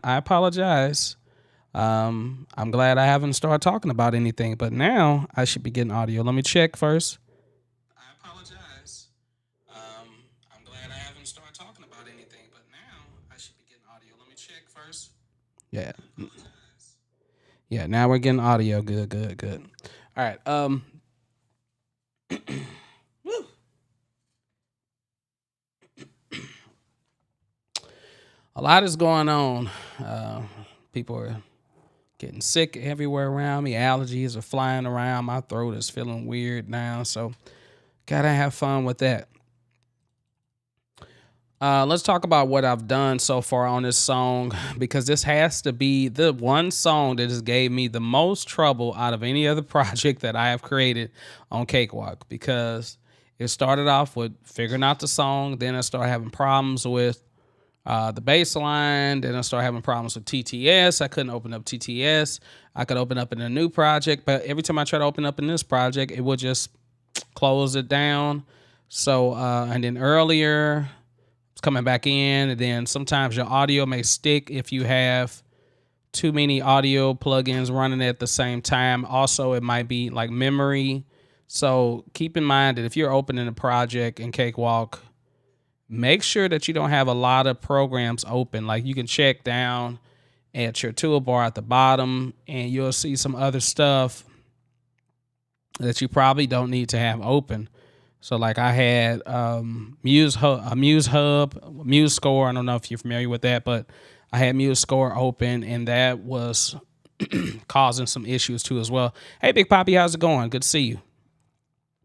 I apologize. I'm glad I haven't started talking about anything, but now I should be getting audio. Let me check first. I apologize. Um, I'm glad I haven't started talking about anything, but now I should be getting audio. Let me check first. Yeah. Yeah, now we're getting audio. Good, good, good. All right. A lot is going on. People are getting sick everywhere around me. Allergies are flying around. My throat is feeling weird now. So, gotta have fun with that. Let's talk about what I've done so far on this song because this has to be the one song that has gave me the most trouble out of any other project that I have created on Cakewalk because it started off with figuring out the song, then I started having problems with the bass line, then I started having problems with TTS. I couldn't open up TTS. I could open up in a new project, but every time I try to open up in this project, it would just close it down. So, and then earlier, it's coming back in, and then sometimes your audio may stick if you have too many audio plugins running at the same time. Also, it might be like memory. So keep in mind that if you're opening a project in Cakewalk, make sure that you don't have a lot of programs open. Like you can check down at your toolbar at the bottom and you'll see some other stuff that you probably don't need to have open. So like I had Muse Hub, Muse Score. I don't know if you're familiar with that, but I had Muse Score open, and that was causing some issues too as well. Hey, Big Poppy, how's it going? Good to see you.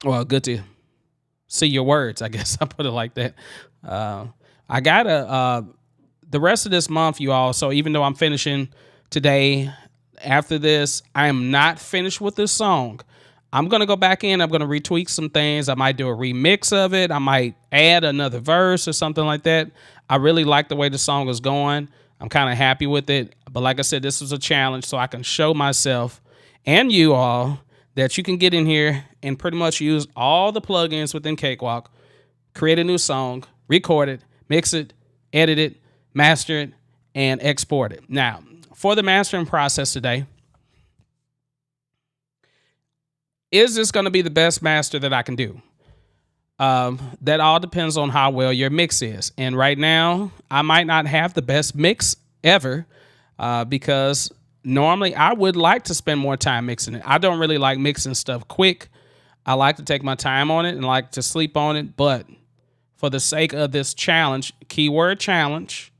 Well, good to see your words. I guess I put it like that. I gotta the rest of this month, you all. So even though I'm finishing today, after this, I am not finished with this song. I'm going to go back in. I'm going to retweak some things. I might do a remix of it. I might add another verse or something like that. I really like the way the song is going. I'm kind of happy with it. But like I said, this was a challenge so I can show myself and you all that you can get in here and pretty much use all the plugins within Cakewalk, create a new song, record it, mix it, edit it, master it, and export it. Now, for the mastering process today, is this going to be the best master that I can do? That all depends on how well your mix is. And right now, I might not have the best mix ever because normally I would like to spend more time mixing it. I don't really like mixing stuff quick. I like to take my time on it and like to sleep on it. But for the sake of this challenge, keyword challenge,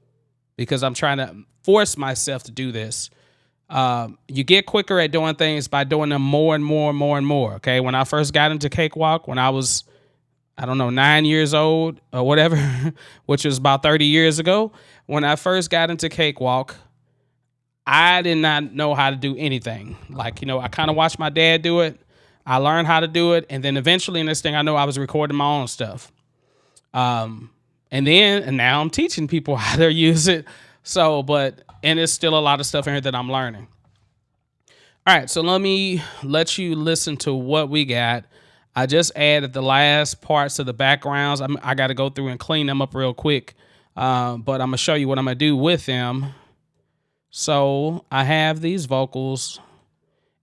because I'm trying to force myself to do this, you get quicker at doing things by doing them more and more and more and more. Okay. When I first got into Cakewalk, when I was, I don't know, 9 years old or whatever, which was about 30 years ago, when I first got into Cakewalk, I did not know how to do anything. Like, I kind of watched my dad do it. I learned how to do it. And then eventually, next thing I know, I was recording my own stuff. And now I'm teaching people how to use it. So, and it's still a lot of stuff in here that I'm learning. All right, so let me let you listen to what we got. I just added the last parts of the backgrounds. I got to go through and clean them up real quick, but I'm going to show you what I'm going to do with them. So I have these vocals,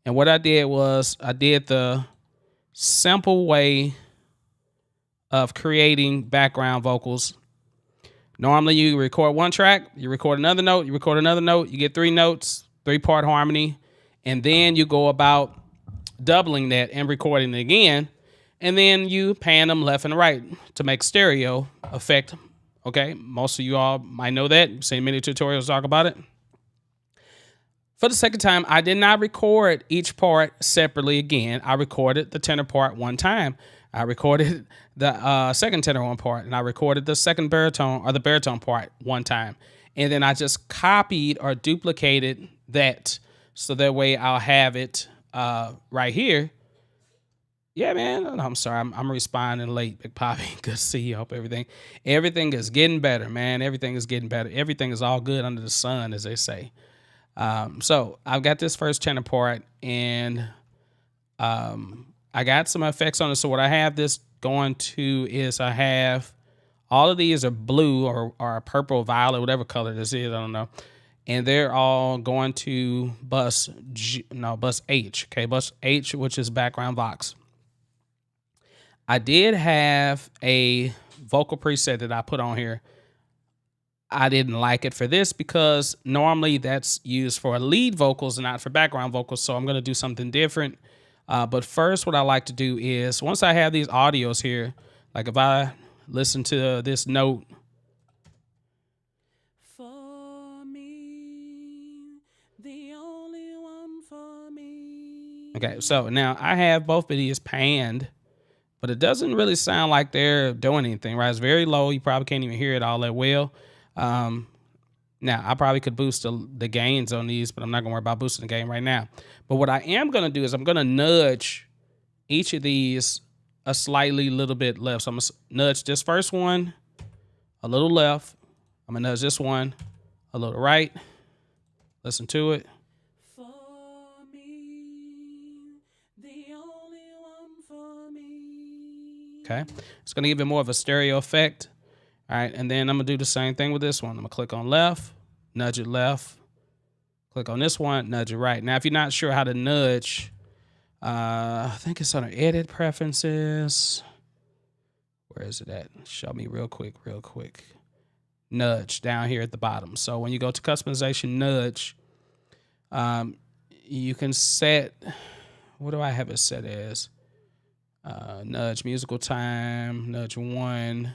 and what I did was I did the simple way of creating background vocals. Normally, you record one track, you record another note, you record another note, you get 3 notes, 3-part harmony, and then you go about doubling that and recording it again, and then you pan them left and right to make stereo effect. Okay, most of you all might know that. You've seen many tutorials talk about it. For the second time, I did not record each part separately again. I recorded the tenor part one time. I recorded the second tenor one part, and I recorded the second baritone or the baritone part one time. And then I just copied or duplicated that so that way I'll have it right here. Yeah, man. I'm sorry. I'm responding late, Big Poppy. Good to see you. Hope everything is getting better, man. Everything is getting better. Everything is all good under the sun, as they say. So I've got this first tenor part, and I got some effects on it. So what I have this going to is I have all of these are blue or purple, violet, whatever color this is. I don't know. and they're all going to bus H. Okay, bus H, which is background Vox. I did have a vocal preset that I put on here. I didn't like it for this because normally that's used for lead vocals and not for background vocals. So I'm going to do something different. But first, what I like to do is once I have these audios here, like if I listen to this note. For me, the only one for me. Okay, so now I have both of these panned, but it doesn't really sound like they're doing anything, right? It's very low. You probably can't even hear it all that well. Now, I probably could boost the gains on these, but I'm not going to worry about boosting the gain right now. But what I am going to do is I'm going to nudge each of these a slightly little bit left. So I'm going to nudge this first one a little left. I'm going to nudge this one a little right. Listen to it. For me, the only one for me. Okay. It's going to give it more of a stereo effect. All right, and then I'm going to do the same thing with this one. I'm going to click on left, nudge it left. Click on this one, nudge it right. Now, if you're not sure how to nudge, I think it's under Edit Preferences. Where is it at? Show me real quick. Nudge down here at the bottom. So when you go to Customization Nudge, you can set, what do I have it set as? Nudge musical time, nudge 1.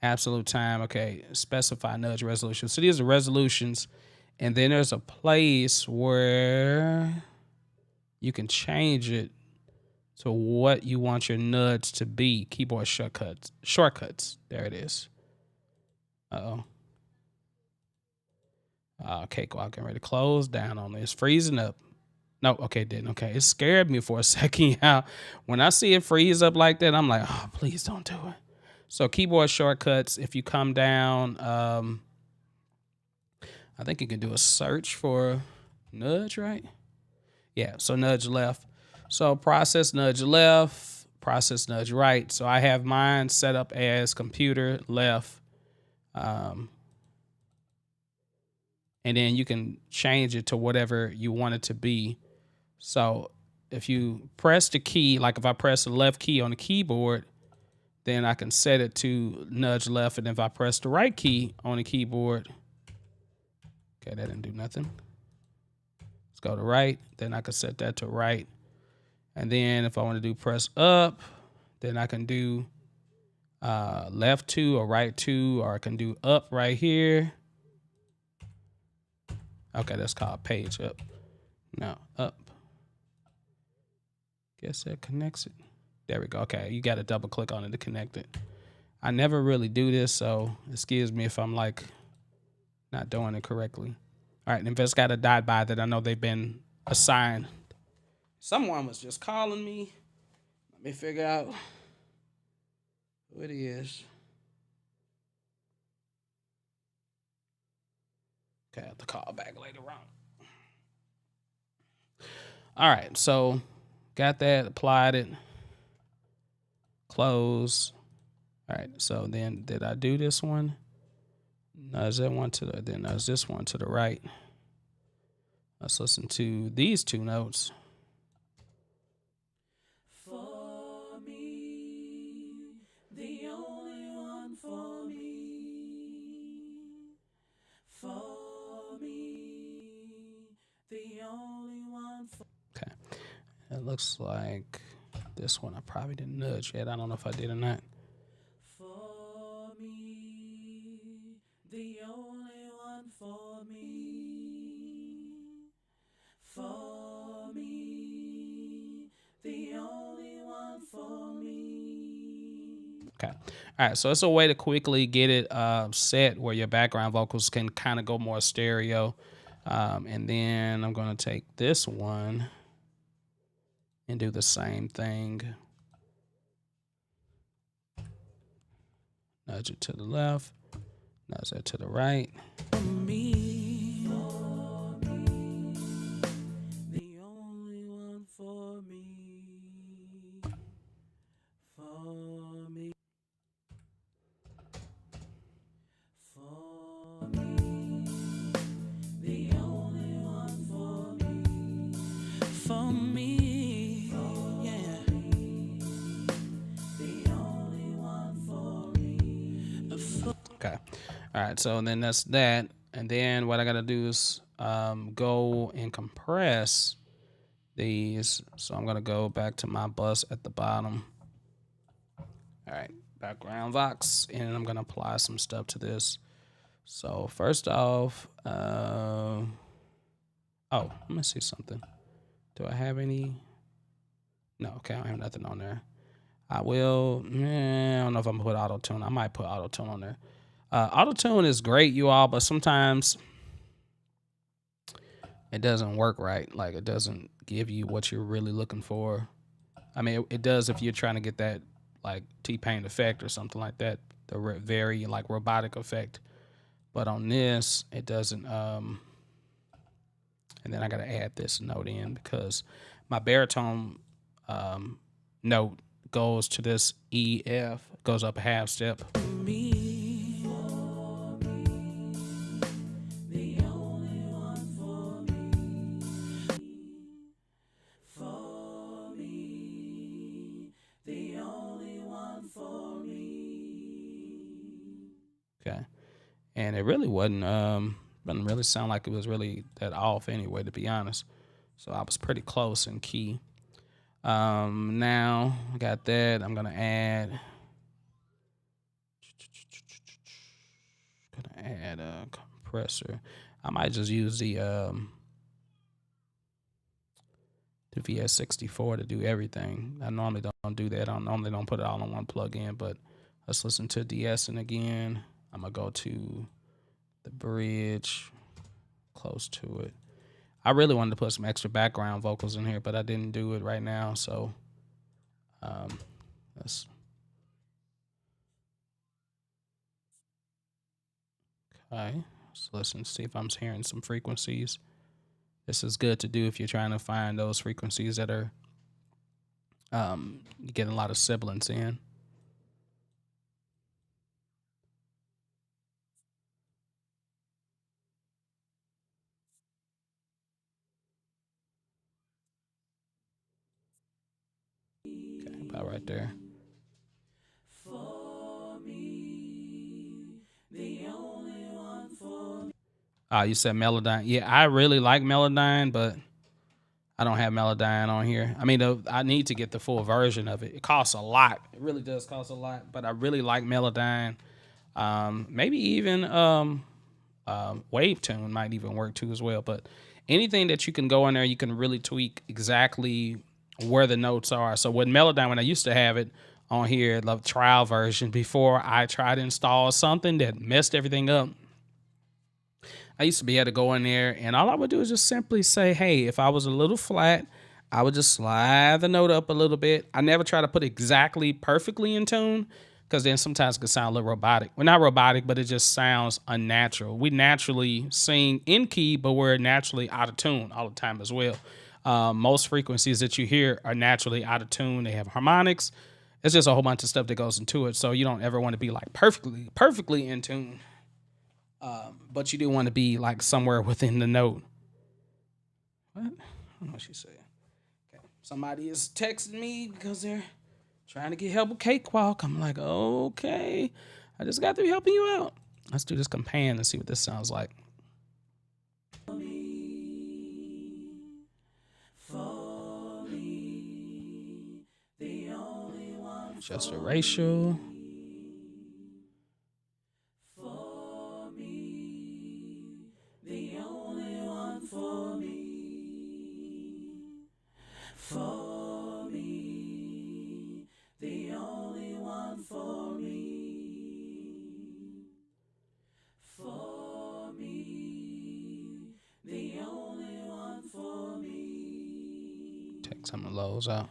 Absolute time. Okay. Specify nudge resolution. So these are resolutions. And then there's a place where you can change it to what you want your nudge to be. Keyboard shortcuts. There it is. Uh-oh. Cakewalk getting ready to close down on this. Freezing up. No, okay, it didn't. Okay. It scared me for a second. When I see it freeze up like that, I'm like, oh, please don't do it. So keyboard shortcuts, if you come down, I think you can do a search for nudge, right? Yeah, so nudge left. So process nudge left, process nudge right. So I have mine set up as computer left. And then you can change it to whatever you want it to be. So if you press the key, like if I press the left key on the keyboard, then I can set it to nudge left. And if I press the right key on the keyboard, okay, that didn't do nothing. Let's go to right. Then I can set that to right. And then if I want to do press up, then I can do left 2 or right 2, or I can do up right here. Okay, that's called page up. Now up. Guess that connects it. There we go. Okay, you got to double click on it to connect it. I never really do this, so excuse me if I'm like not doing it correctly. All right, and if it's got a dot by that, I know they've been assigned. Someone was just calling me. Let me figure out who it is. Okay, I have to call back later on. All right, so got that, applied it. Close. All right, so then did I do this one? Nudge that one to the, then nudge this one to the right. Let's listen to these two notes. For me, the only one for me. For me, the only one for. Okay, it looks like this one I probably didn't nudge yet. I don't know if I did or not. For me, the only one for me. For me, the only one for me. Okay. All right. So it's a way to quickly get it set where your background vocals can kind of go more stereo. And then I'm going to take this one and do the same thing. Nudge it to the left, nudge it to the right. For me, the only one for me. For me. For me, All right, so then that's that. And then what I got to do is go and compress these. So I'm going to go back to my bus at the bottom. All right, background Vox, and I'm going to apply some stuff to this. So first off, oh, let me see something. Do I have any? No, okay, I don't have nothing on there. I will, I don't know if I'm gonna put auto tune. I might put auto tune on there. Auto tune is great, you all, but sometimes it doesn't work right. Like it doesn't give you what you're really looking for. I mean, it does if you're trying to get that like T-Pain effect or something like that, the very like robotic effect. But on this, it doesn't. And then I got to add this note in because my baritone note goes to this E, F, goes up a half step. Okay. And it really didn't really sound like it was really that off anyway, to be honest. So I was pretty close in key. Now I got that. I'm gonna add a compressor. I might just use the VS64 to do everything. I normally don't do that. I normally don't put it all on one plug-in, but let's listen to de-essing again. I'm gonna go to the bridge, close to it. I really wanted to put some extra background vocals in here, but I didn't do it right now. So let's okay. Let's listen, see if I'm hearing some frequencies. This is good to do if you're trying to find those frequencies that are you get a lot of sibilance in. Okay, about right there. You said Melodyne. Yeah, I really like Melodyne, but I don't have Melodyne on here. I mean, I need to get the full version of it. It costs a lot. It really does cost a lot, but I really like Melodyne. Maybe even Wavetune might even work too as well. But anything that you can go in there, you can really tweak exactly where the notes are. So with Melodyne, when I used to have it on here, the trial version, before I tried to install something that messed everything up, I used to be able to go in there and all I would do is just simply say, hey, if I was a little flat, I would just slide the note up a little bit. I never try to put exactly perfectly in tune because then sometimes it can sound a little robotic. Well, not robotic, but it just sounds unnatural. We naturally sing in key, but we're naturally out of tune all the time as well. Most frequencies that you hear are naturally out of tune. They have harmonics. It's just a whole bunch of stuff that goes into it. So you don't ever want to be like perfectly in tune. But you do want to be like somewhere within the note. What? I don't know what she's saying. Okay. Somebody is texting me because they're trying to get help with Cakewalk. I'm like, okay, I just got to be helping you out. Let's do this companion and see what this sounds like. Just a ratio. Take some of those out.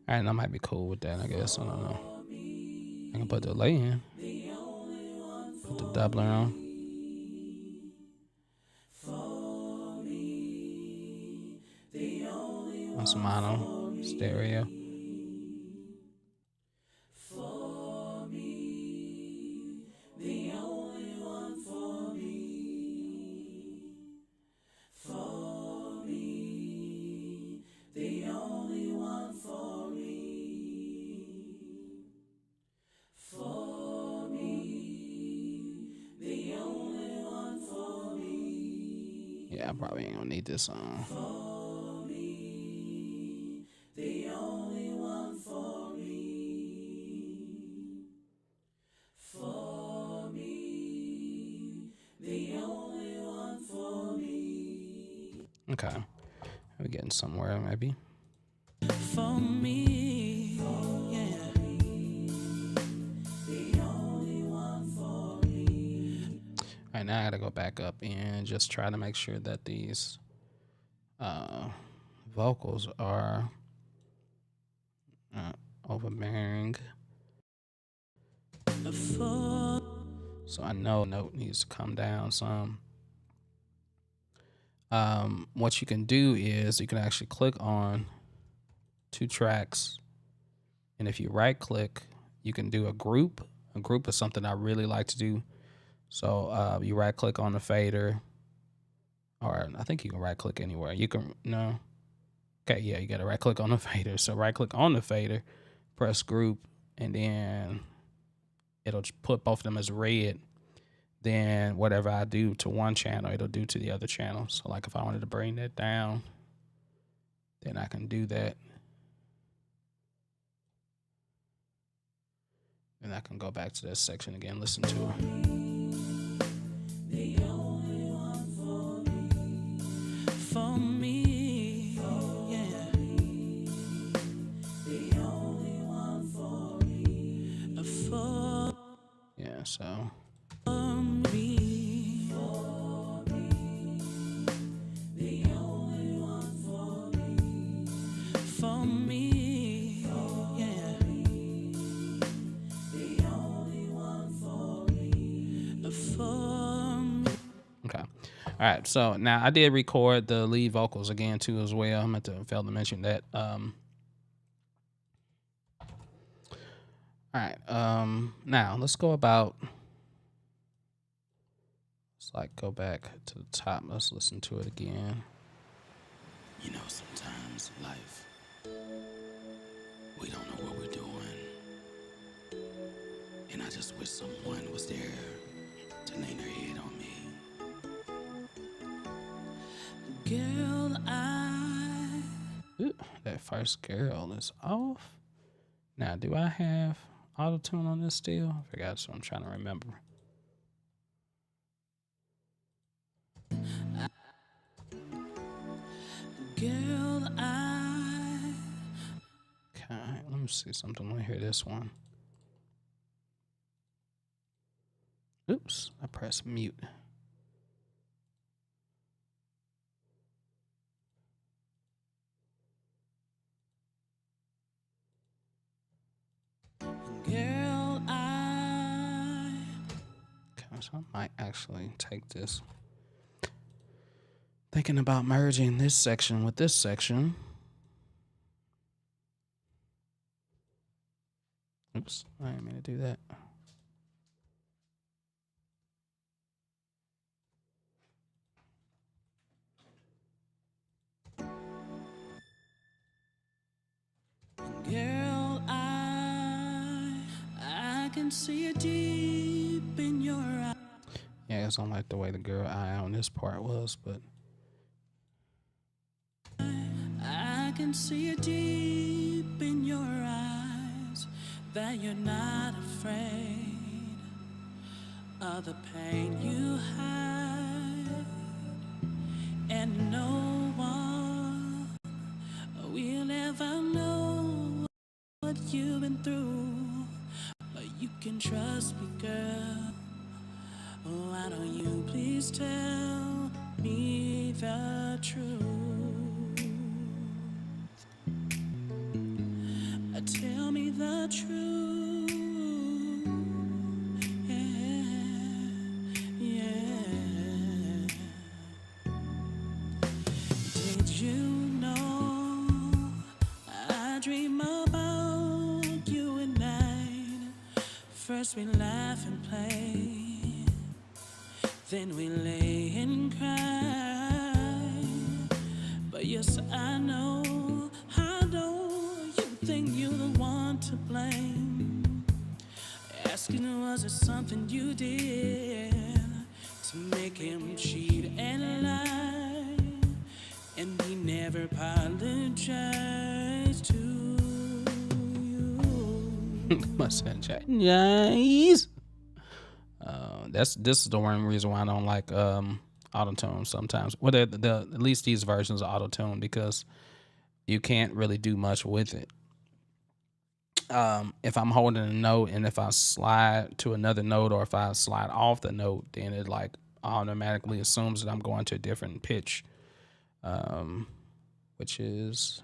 Alright, that might be cool with that, I guess. I don't know. I can put the delay in. Put the doubler on. On some mono stereo. Yeah, I probably ain't gonna need this song. Okay, we're getting somewhere maybe. For me, yeah. The only one for me. All right, now I gotta go back up and just try to make sure that these vocals are overbearing. So I know the note needs to come down some. What you can do is you can actually click on 2 tracks, and if you right click, you can do a group. A group is something I really like to do. So you right click on the fader, or I think you can right click anywhere. You can, no. Okay, yeah, you gotta right click on the fader. So right click on the fader, press group, and then it'll put both of them as red. Then whatever I do to one channel, it'll do to the other channel. So like if I wanted to bring that down, then I can do that. And I can go back to that section again, listen to it. The only one for me, yeah. The only one for me, yeah, so. Okay. All right. So now I did record the lead vocals again too as well. I meant to fail to mention that. All right. Now let's go about. Let's like go back to the top. Let's listen to it again. You know, sometimes in life we don't know what we're doing, and I just wish someone was there to lay their head on me. Girl, Ooh, that first girl is off. Now, do I have auto-tune on this still? I forgot, so I'm trying to remember. Girl, Okay, let me see something. Let me hear this one. Oops, I pressed mute. Girl, Okay, so I might actually take this. Thinking about merging this section with this section. Oops, I didn't mean to do that. Girl, I can see it deep in your eyes. Yeah, I guess I don't like the way the girl eye on this part was, but I can see it deep in your eyes that you're not afraid of the pain you hide, and no one will ever know what you've been through. But you can trust me, girl. Oh, why don't you please tell me the truth? Tell me the truth. Yeah, yeah. Did you know I dream about you at night? First we laugh and play, then we lay and cry. But yes, I know, how do you think you're the one to blame? Asking, was it something you did to make him cheat and lie? And he never apologized to you. Must have checked. Nice. This is the one reason why I don't like autotune sometimes. Well, at least these versions of autotune, because you can't really do much with it. If I'm holding a note and if I slide to another note, or if I slide off the note, then it like automatically assumes that I'm going to a different pitch, which is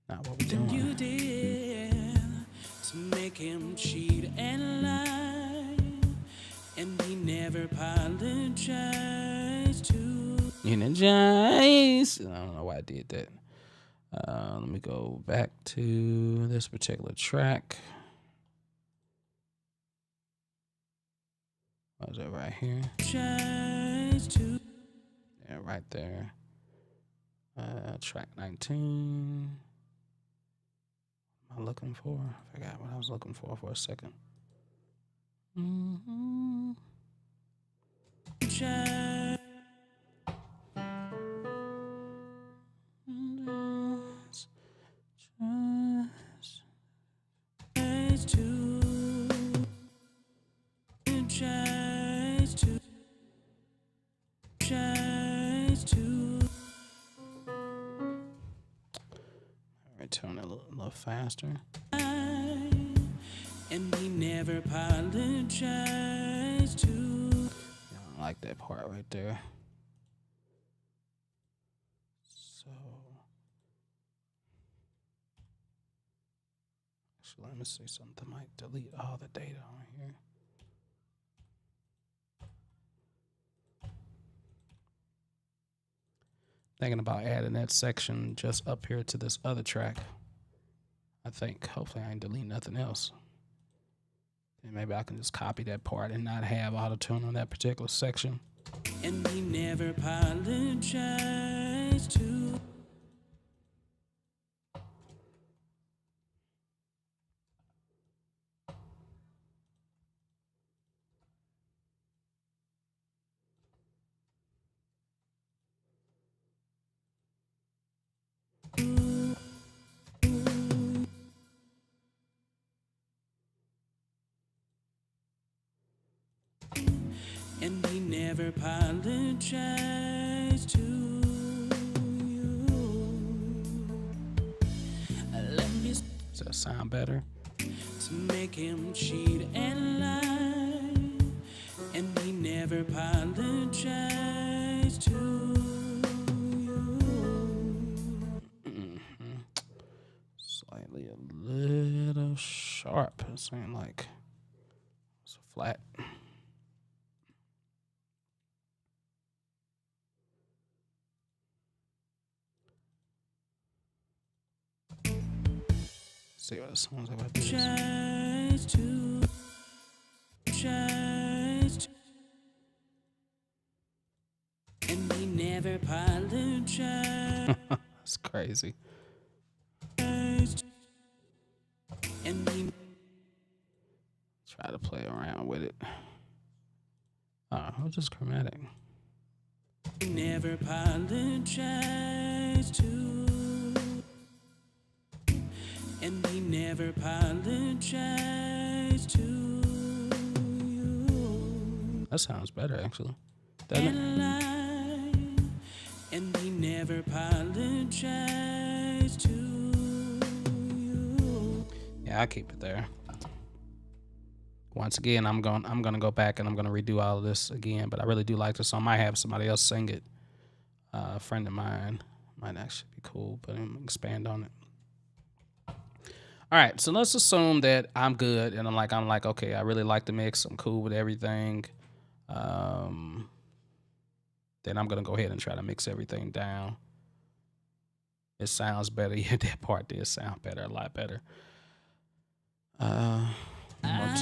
not what we're doing. You did to make him cheat and lie, and he never apologized to. Energize. I don't know why I did that. Let me go back to this particular track. What is it right here? Yeah, right there. Track 19. What am I looking for? I forgot what I was looking for a second. Mm-hmm. Tune it a little faster. And he never apologized to. I don't like that part right there. So, actually, let me see something. I might delete all the data on here. Thinking about adding that section just up here to this other track. I think hopefully I ain't delete nothing else. And maybe I can just copy that part and not have auto-tune on that particular section. And he never apologized to. And he never apologized to you. Let me. Does that sound better? To make him cheat and lie, and he never apologized to you. Slightly a little sharp. It seemed like it's flat. See what it sounds like about this. And he never apologized. That's crazy. And he Try to play around with it. Oh, it was just chromatic. never apologized to. And he never apologized to you. That sounds better, actually. Doesn't it? And he never apologized to you. Yeah, I'll keep it there. Once again, I'm gonna go back and I'm gonna redo all of this again. But I really do like this song. I might have somebody else sing it. A friend of mine might actually be cool, but I'm gonna expand on it. All right, so let's assume that I'm good, and I'm like, okay, I really like the mix. I'm cool with everything. Then I'm gonna go ahead and try to mix everything down. It sounds better. Yeah, that part did sound better, a lot better. I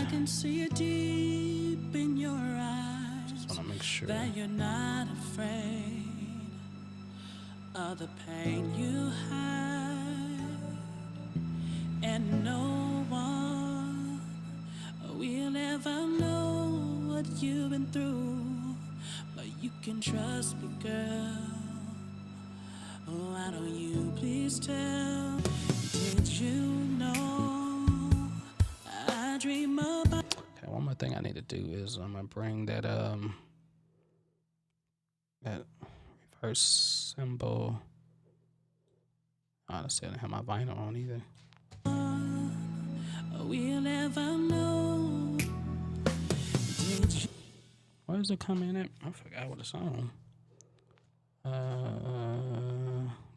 can see it deep in your eyes. Just want to make sure that you're not afraid of the pain you hide, and no one will ever know what you've been through, but you can trust me, girl. Oh, why don't you please tell? Did you know I dream about? Okay, one more thing I need to do is I'm gonna bring that that reverse symbol. Honestly, I don't have my vinyl on either. We'll never know. Where does it come in at? I forgot what it's on.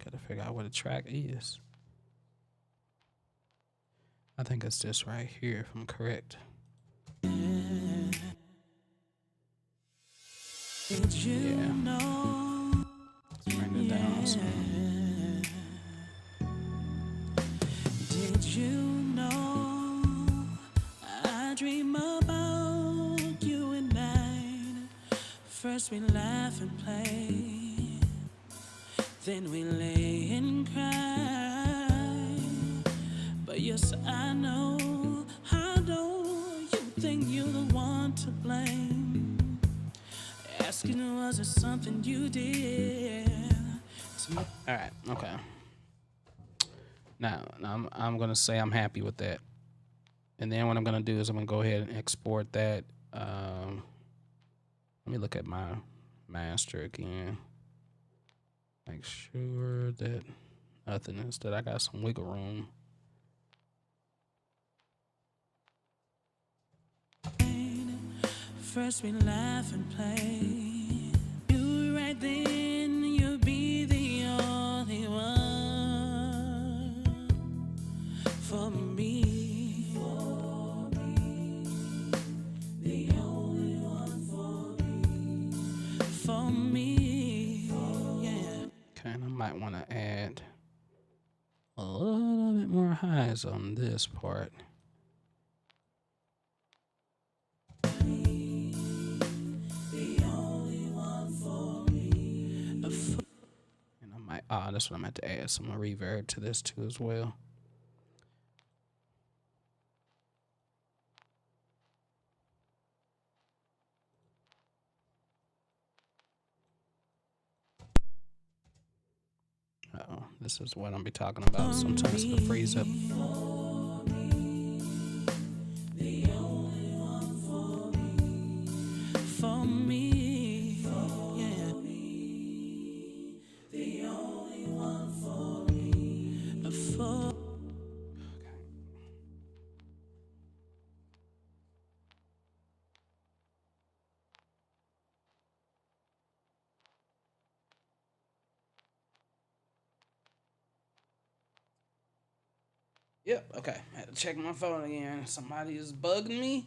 Gotta figure out what the track is. I think it's this right here, if I'm correct. Did you know? Let's bring it down. So. Did you know I dream about you at night? First we laugh and play, then we lay and cry. But yes, I know, how do you think you're the one to blame? Asking, was it something you did to me? All right, okay. Now I'm gonna say I'm happy with that, and then what I'm gonna do is I'm gonna go ahead and export that. Let me look at my master again. Make sure that nothing is that I got some wiggle room. First we laugh and play. You right then, you'll be the only one for me. The only one for me. Yeah. Okay, and I might want to add a little bit more highs on this part. And I might, that's what I'm going to add some reverb to this too as well. Uh-oh, this is what I'm be talking about. Sometimes it'll freeze up. For me, yeah. The only one for me. For Yep, okay. I had to check my phone again. Somebody is bugging me.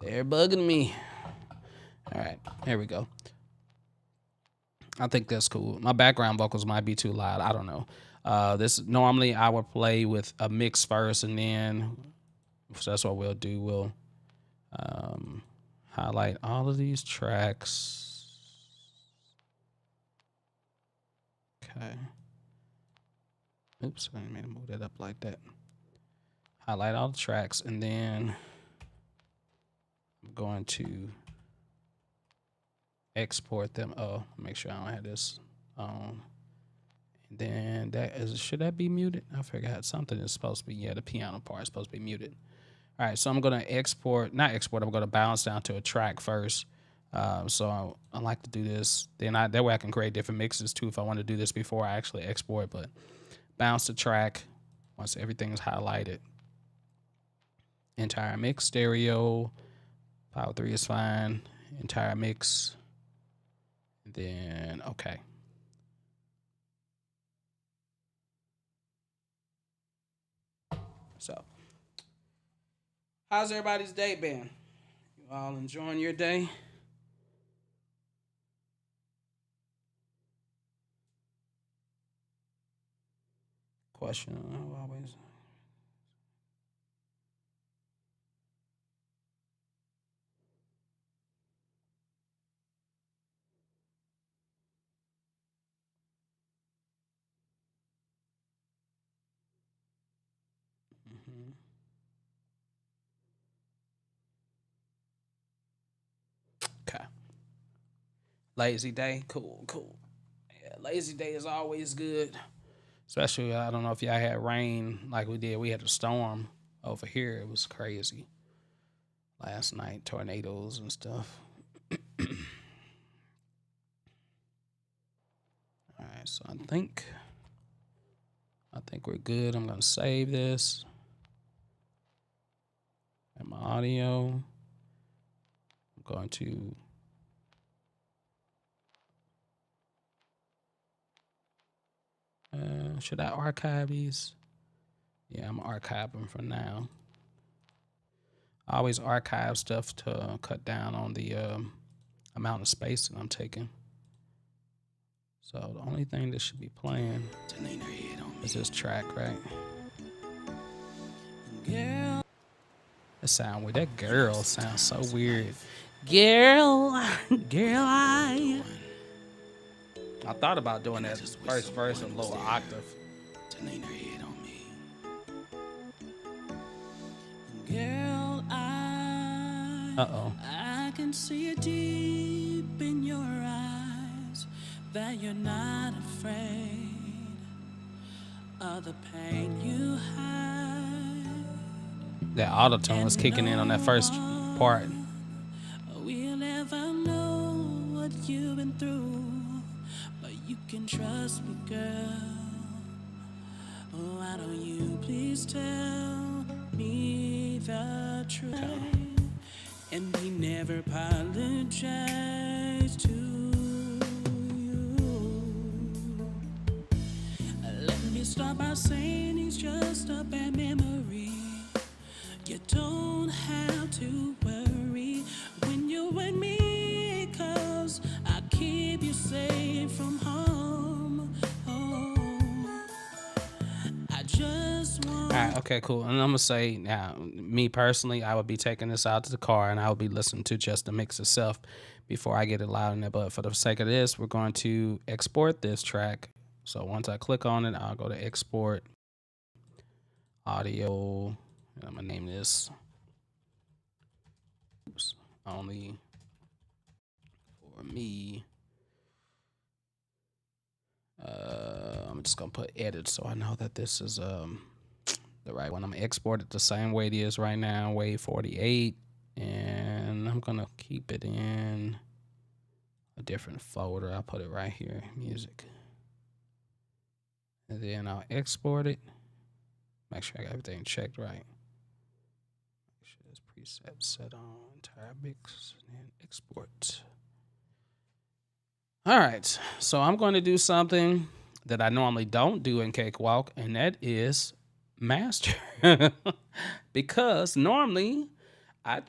They're bugging me. All right, here we go. I think that's cool. My background vocals might be too loud. I don't know. This normally I would play with a mix first, and then so that's what we'll do. We'll highlight all of these tracks. Okay. Oops, I didn't mean to move that up like that. Highlight all the tracks, and then I'm going to export them. Oh, make sure I don't have this on. And then that is, should that be muted? I forgot something is supposed to be, yeah, the piano part is supposed to be muted. All right, so I'm gonna I'm gonna bounce down to a track first. So I like to do this. Then that way I can create different mixes too if I want to do this before I actually export. But bounce the track once everything is highlighted. Entire mix, stereo, Power 3 is fine. Entire mix. And then okay. So How's everybody's day been? You all enjoying your day? Question. Always. Mhm. Okay. Lazy day. Cool, cool. Yeah, lazy day is always good. Especially, I don't know if y'all had rain like we did. We had a storm over here. It was crazy last night, tornadoes and stuff. All right, so I think we're good. I'm gonna save this and my audio. I'm going to should I archive these? Yeah, I'm archiving for now. I always archive stuff to cut down on the amount of space that I'm taking. So the only thing that should be playing is this track, right? Girl, That sound weird. That girl sounds so weird. Girl, girl, I thought about doing that first verse a lower octave. to lean her head on me. Girl, Uh-oh. I can see it deep in your eyes that you're not afraid of the pain you hide. That auto tone was kicking in on that first part. We'll never know what you've been through, but you can trust me, girl. Why don't you please tell me the truth? And he never apologized to you. Let me start by saying he's just a bad memory. You don't have to worry when you're with me, 'cause I keep you safe from harm. Oh, I just want. All right, okay, cool. And I'm gonna say now, me personally, I would be taking this out to the car and I would be listening to just the mix itself before I get it loud in there. But for the sake of this, we're going to export this track. So once I click on it, I'll go to export audio. And I'm gonna name this only for me. I'm just gonna put edit so I know that this is the right one. I'm gonna export it the same way it is right now, wave 48, and I'm gonna keep it in a different folder. I'll put it right here, music, and then I'll export it. Make sure I got everything checked right. Make sure this preset set on entire mix and export. All right, so I'm going to do something that I normally don't do in Cakewalk, and that is master. Because normally I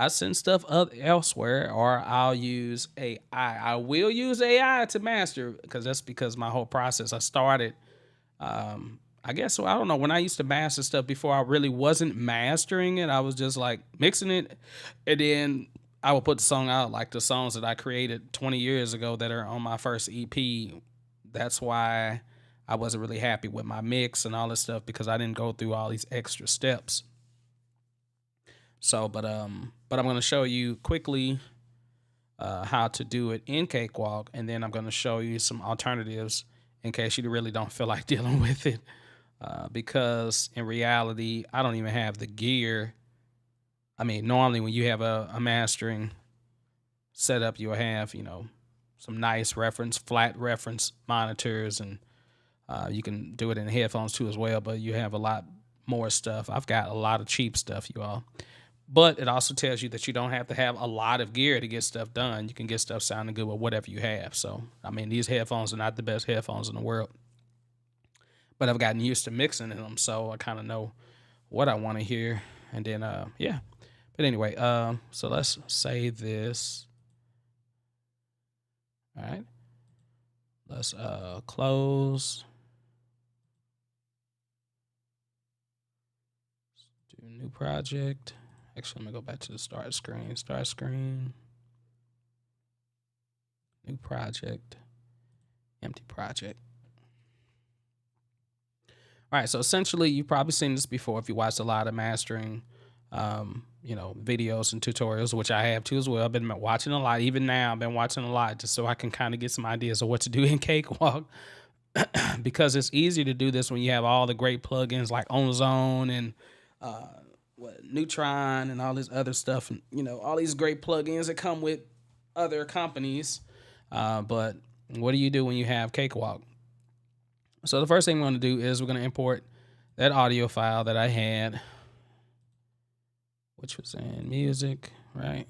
send stuff up elsewhere, or I'll use AI. I will use AI to master because my whole process I started. I guess so. I don't know. When I used to master stuff before, I really wasn't mastering it. I was just like mixing it, and then I would put the song out, like the songs that I created 20 years ago that are on my first EP. That's why I wasn't really happy with my mix and all this stuff, because I didn't go through all these extra steps. So, but I'm gonna show you quickly how to do it in Cakewalk, and then I'm gonna show you some alternatives in case you really don't feel like dealing with it. Because in reality, I don't even have the gear. I mean, normally when you have a mastering setup, you'll have, some nice flat reference monitors, and you can do it in headphones too as well, but you have a lot more stuff. I've got a lot of cheap stuff, you all. But it also tells you that you don't have to have a lot of gear to get stuff done. You can get stuff sounding good with whatever you have. So, I mean, these headphones are not the best headphones in the world, but I've gotten used to mixing in them, so I kind of know what I want to hear. And then, yeah. But anyway, so let's save this. All right. Let's close. Let's do new project. Actually, let me go back to the start screen. Start screen. New project. Empty project. All right, so essentially, you've probably seen this before if you watched a lot of mastering, videos and tutorials, which I have too as well. I've been watching a lot. Even now, I've been watching a lot just so I can kind of get some ideas of what to do in Cakewalk. Because it's easy to do this when you have all the great plugins like Ozone and Neutron and all this other stuff, and all these great plugins that come with other companies. But what do you do when you have Cakewalk? So the first thing we're going to do is we're going to import that audio file that I had, which was in music, right?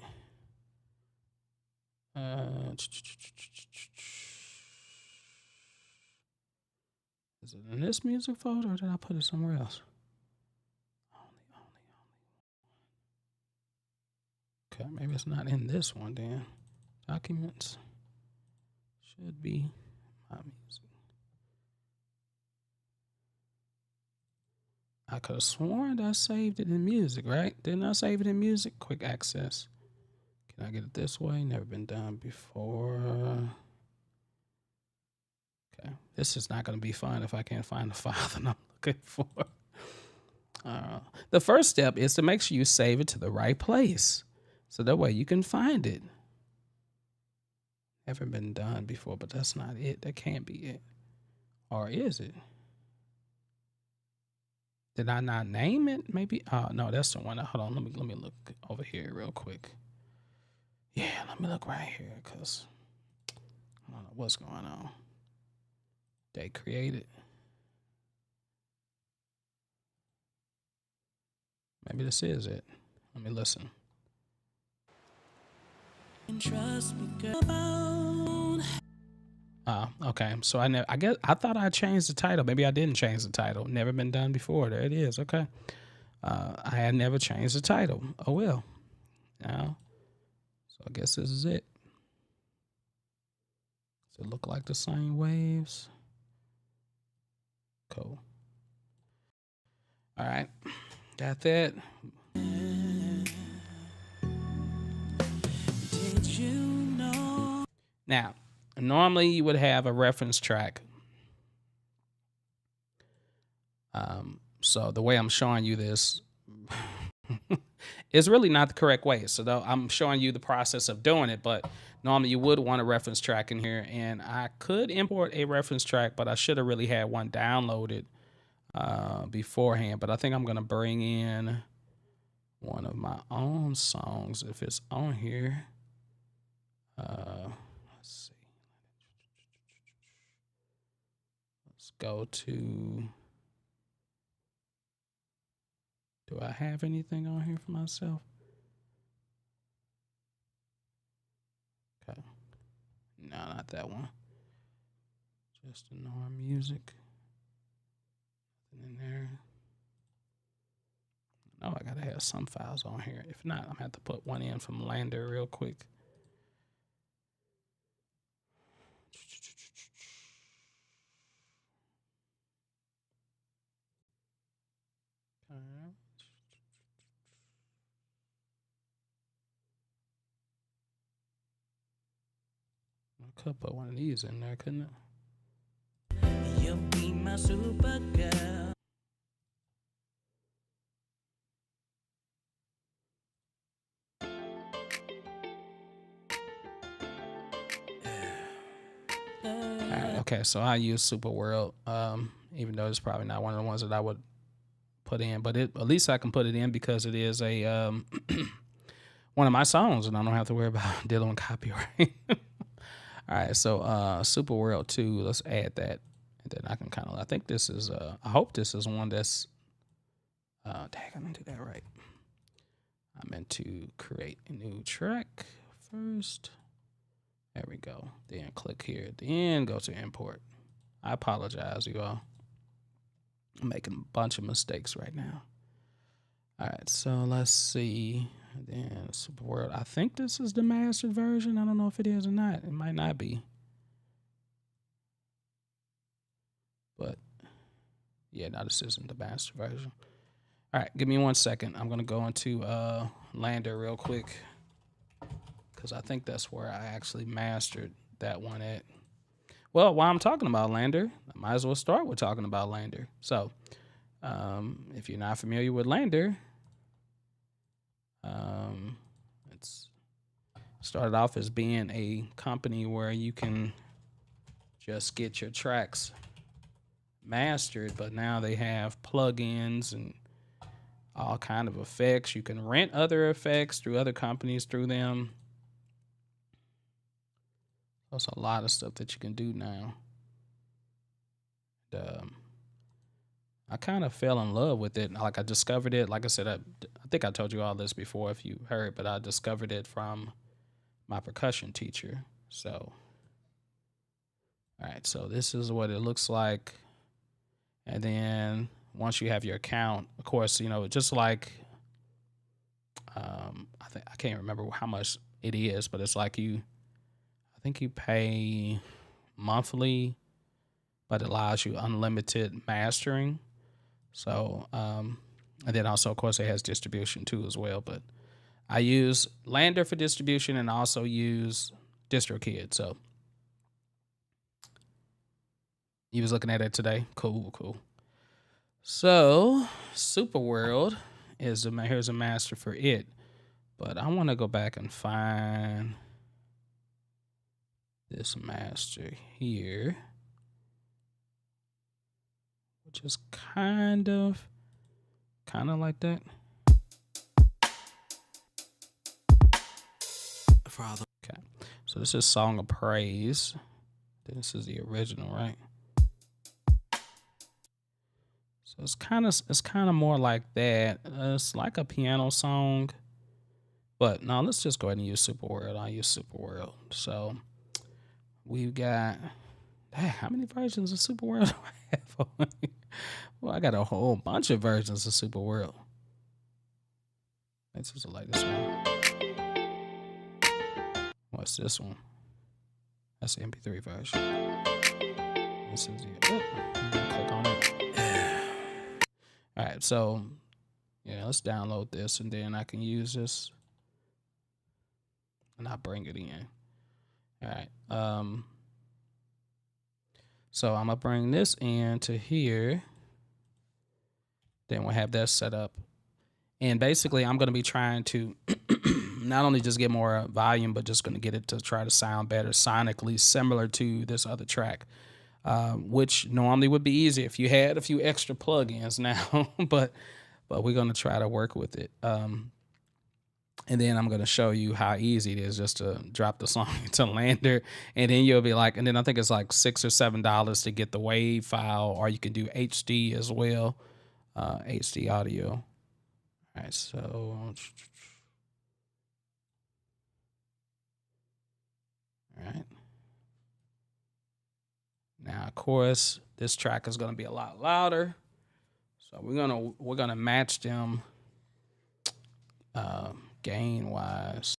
Is it in this music folder or did I put it somewhere else? Okay, maybe it's not in this one then. Documents should be my music. I could have sworn I saved it in music, right? Didn't I save it in music? Quick access. Can I get it this way? Never been done before. Okay, this is not going to be fun if I can't find the file that I'm looking for. The first step is to make sure you save it to the right place, so that way you can find it. Never been done before, but that's not it. That can't be it. Or is it? Did I not name it? Maybe. No, that's the one. Hold on. Let me look over here real quick. Yeah, let me look right here because I don't know what's going on. They created. Maybe this is it. Let me listen. Trust me, girl. Okay. So I guess I thought I changed the title. Maybe I didn't change the title. Never been done before. There it is. Okay. I had never changed the title. Oh well. Now, so I guess this is it. Does it look like the same waves? Cool. All right. Got that. Did you know? Now, normally you would have a reference track. So the way I'm showing you this is really not the correct way. So though I'm showing you the process of doing it, but normally you would want a reference track in here, and I could import a reference track, but I should have really had one downloaded beforehand. But I think I'm gonna bring in one of my own songs if it's on here. Let's see. Let's go to. Do I have anything on here for myself? Okay. No, not that one. Just ignore music. Nothing in there. No, I gotta have some files on here. If not, I'm gonna have to put one in from Lander real quick. Okay. I could put one of these in there, couldn't it? You'll be my super girl. Alright, okay, so I use Super World, even though it's probably not one of the ones that I would put in, but at least I can put it in because it is a one of my songs, and I don't have to worry about dealing with copyright. All right, so Super World 2, let's add that, and then I can kind of. I think this is. I hope this is one that's. Dang, I didn't do that right. I meant to create a new track first. There we go. Then click here. Then go to import. I apologize, you all. I'm making a bunch of mistakes right now. All right, so let's see. And then Super World. I think this is the mastered version. I don't know if it is or not. It might not be. But yeah, no, this isn't the master version. All right, give me 1 second. I'm gonna go into Lander real quick because I think that's where I actually mastered that one at. Well, while I'm talking about Lander, I might as well start with talking about Lander. So, if you're not familiar with Lander, it's started off as being a company where you can just get your tracks mastered, but now they have plugins and all kind of effects. You can rent other effects through other companies through them. There's a lot of stuff that you can do now. I kind of fell in love with it. Like I discovered it. Like I said, I think I told you all this before if you heard, but I discovered it from my percussion teacher. So, all right, so this is what it looks like. And then once you have your account, of course, you know, just like, I can't remember how much it is, but it's like I think you pay monthly, but it allows you unlimited mastering. So, and then also, of course, it has distribution too as well. But I use Lander for distribution and also use DistroKid. So you was looking at it today. Cool. So Super World here's a master for it, but I want to go back and find this master here, which is kind of like that. Okay, so this is Song of Praise. This is the original, right? So it's kind of more like that. It's like a piano song, but no, let's just go ahead and use Super World. I'll use Super World. So we've got, how many versions of Super World do I have? Well, I got a whole bunch of versions of Super World. This is the latest one. What's this one? That's the MP3 version. This is it. Click on it. All right, so yeah, let's download this and then I can use this and I'll bring it in. All right. So I'm gonna bring this in to here. Then we'll have that set up. And basically I'm gonna be trying to not only just get more volume, but just gonna get it to try to sound better sonically, similar to this other track. Which normally would be easy if you had a few extra plugins now, but we're gonna try to work with it. And then I'm gonna show you how easy it is just to drop the song into Lander, and then you'll be like, and then I think it's like $6 or $7 to get the WAV file, or you can do HD as well, HD audio. All right, so all right. Now, of course, this track is going to be a lot louder, so we're gonna match them gain wise.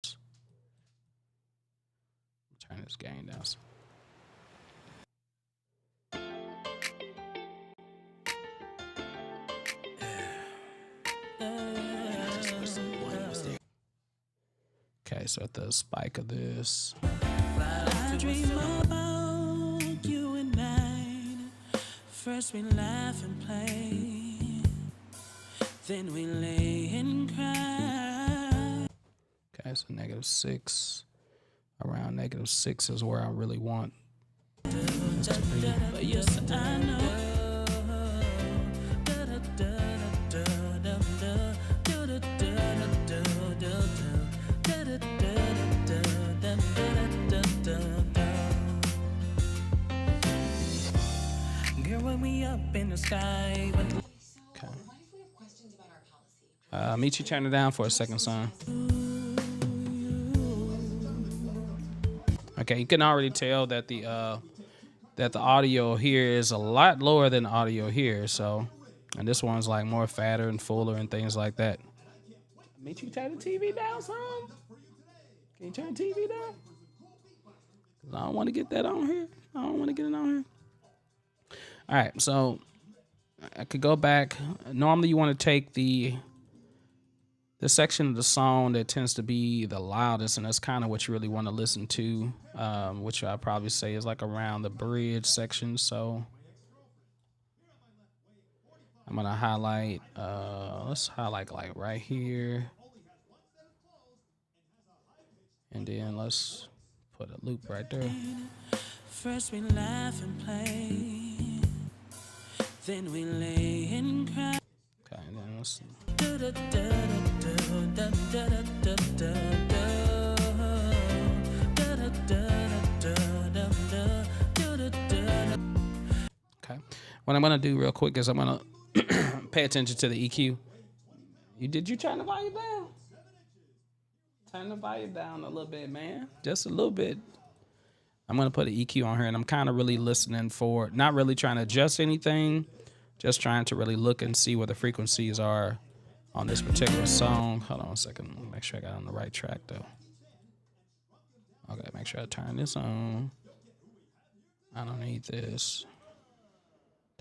Turn this gain down. Okay, so at the spike of this. I dream about you and I. First we laugh and play, then we lay and cry. Okay, so -6. Around -6 is where I really want this to be. But yes, I know. Girl, when we up in the sky. Okay. Meet you, turn it down for a second, son. Okay, you can already tell that the audio here is a lot lower than the audio here. So, and this one's like more fatter and fuller and things like that. Let Meet you turn the TV down, son. Can you turn the TV down? Cause I don't want to get that on here. I don't want to get it on here. All right, so I could go back. Normally, you want to take the section of the song that tends to be the loudest, and that's kind of what you really want to listen to, which I'd probably say is like around the bridge section. So I'm gonna highlight. Let's highlight like right here, and then let's put a loop right there. First we laugh and play, then we lay and cry. Okay, and then let's. Okay, what I'm gonna do real quick is I'm gonna pay attention to the EQ. Did you turn the volume down? Turn the volume down a little bit, man. Just a little bit. I'm going to put an EQ on here, and I'm kind of really listening for, not really trying to adjust anything, just trying to really look and see where the frequencies are on this particular song. Hold on a second. Make sure I got on the right track, though. Okay, make sure I turn this on. I don't need this.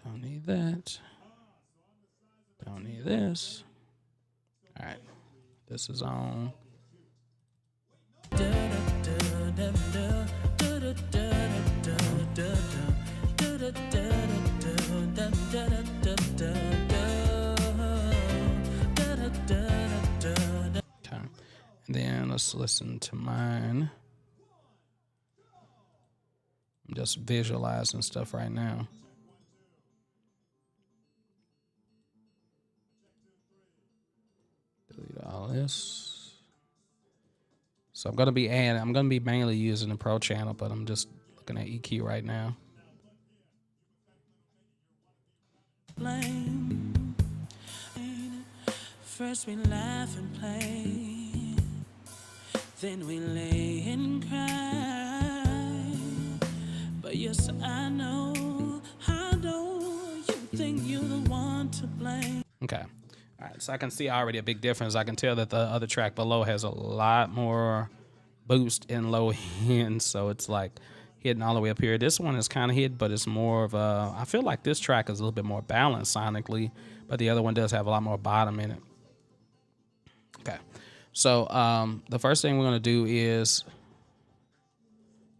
Don't need that. Don't need this. All right. This is on. Okay. And then let's listen to mine. I'm just visualizing stuff right now. Delete all this. So I'm gonna be mainly using the Pro channel, but I'm just looking at EQ right now. First we laugh and play, then we lay and cry. But yes, I know, how do you think you're the one to blame? Okay. All right, so I can see already a big difference. I can tell that the other track below has a lot more boost and low end, so it's like hitting all the way up here. This one is kind of hit, but it's more of a, I feel like this track is a little bit more balanced sonically, but the other one does have a lot more bottom in it. Okay, so the first thing we're going to do is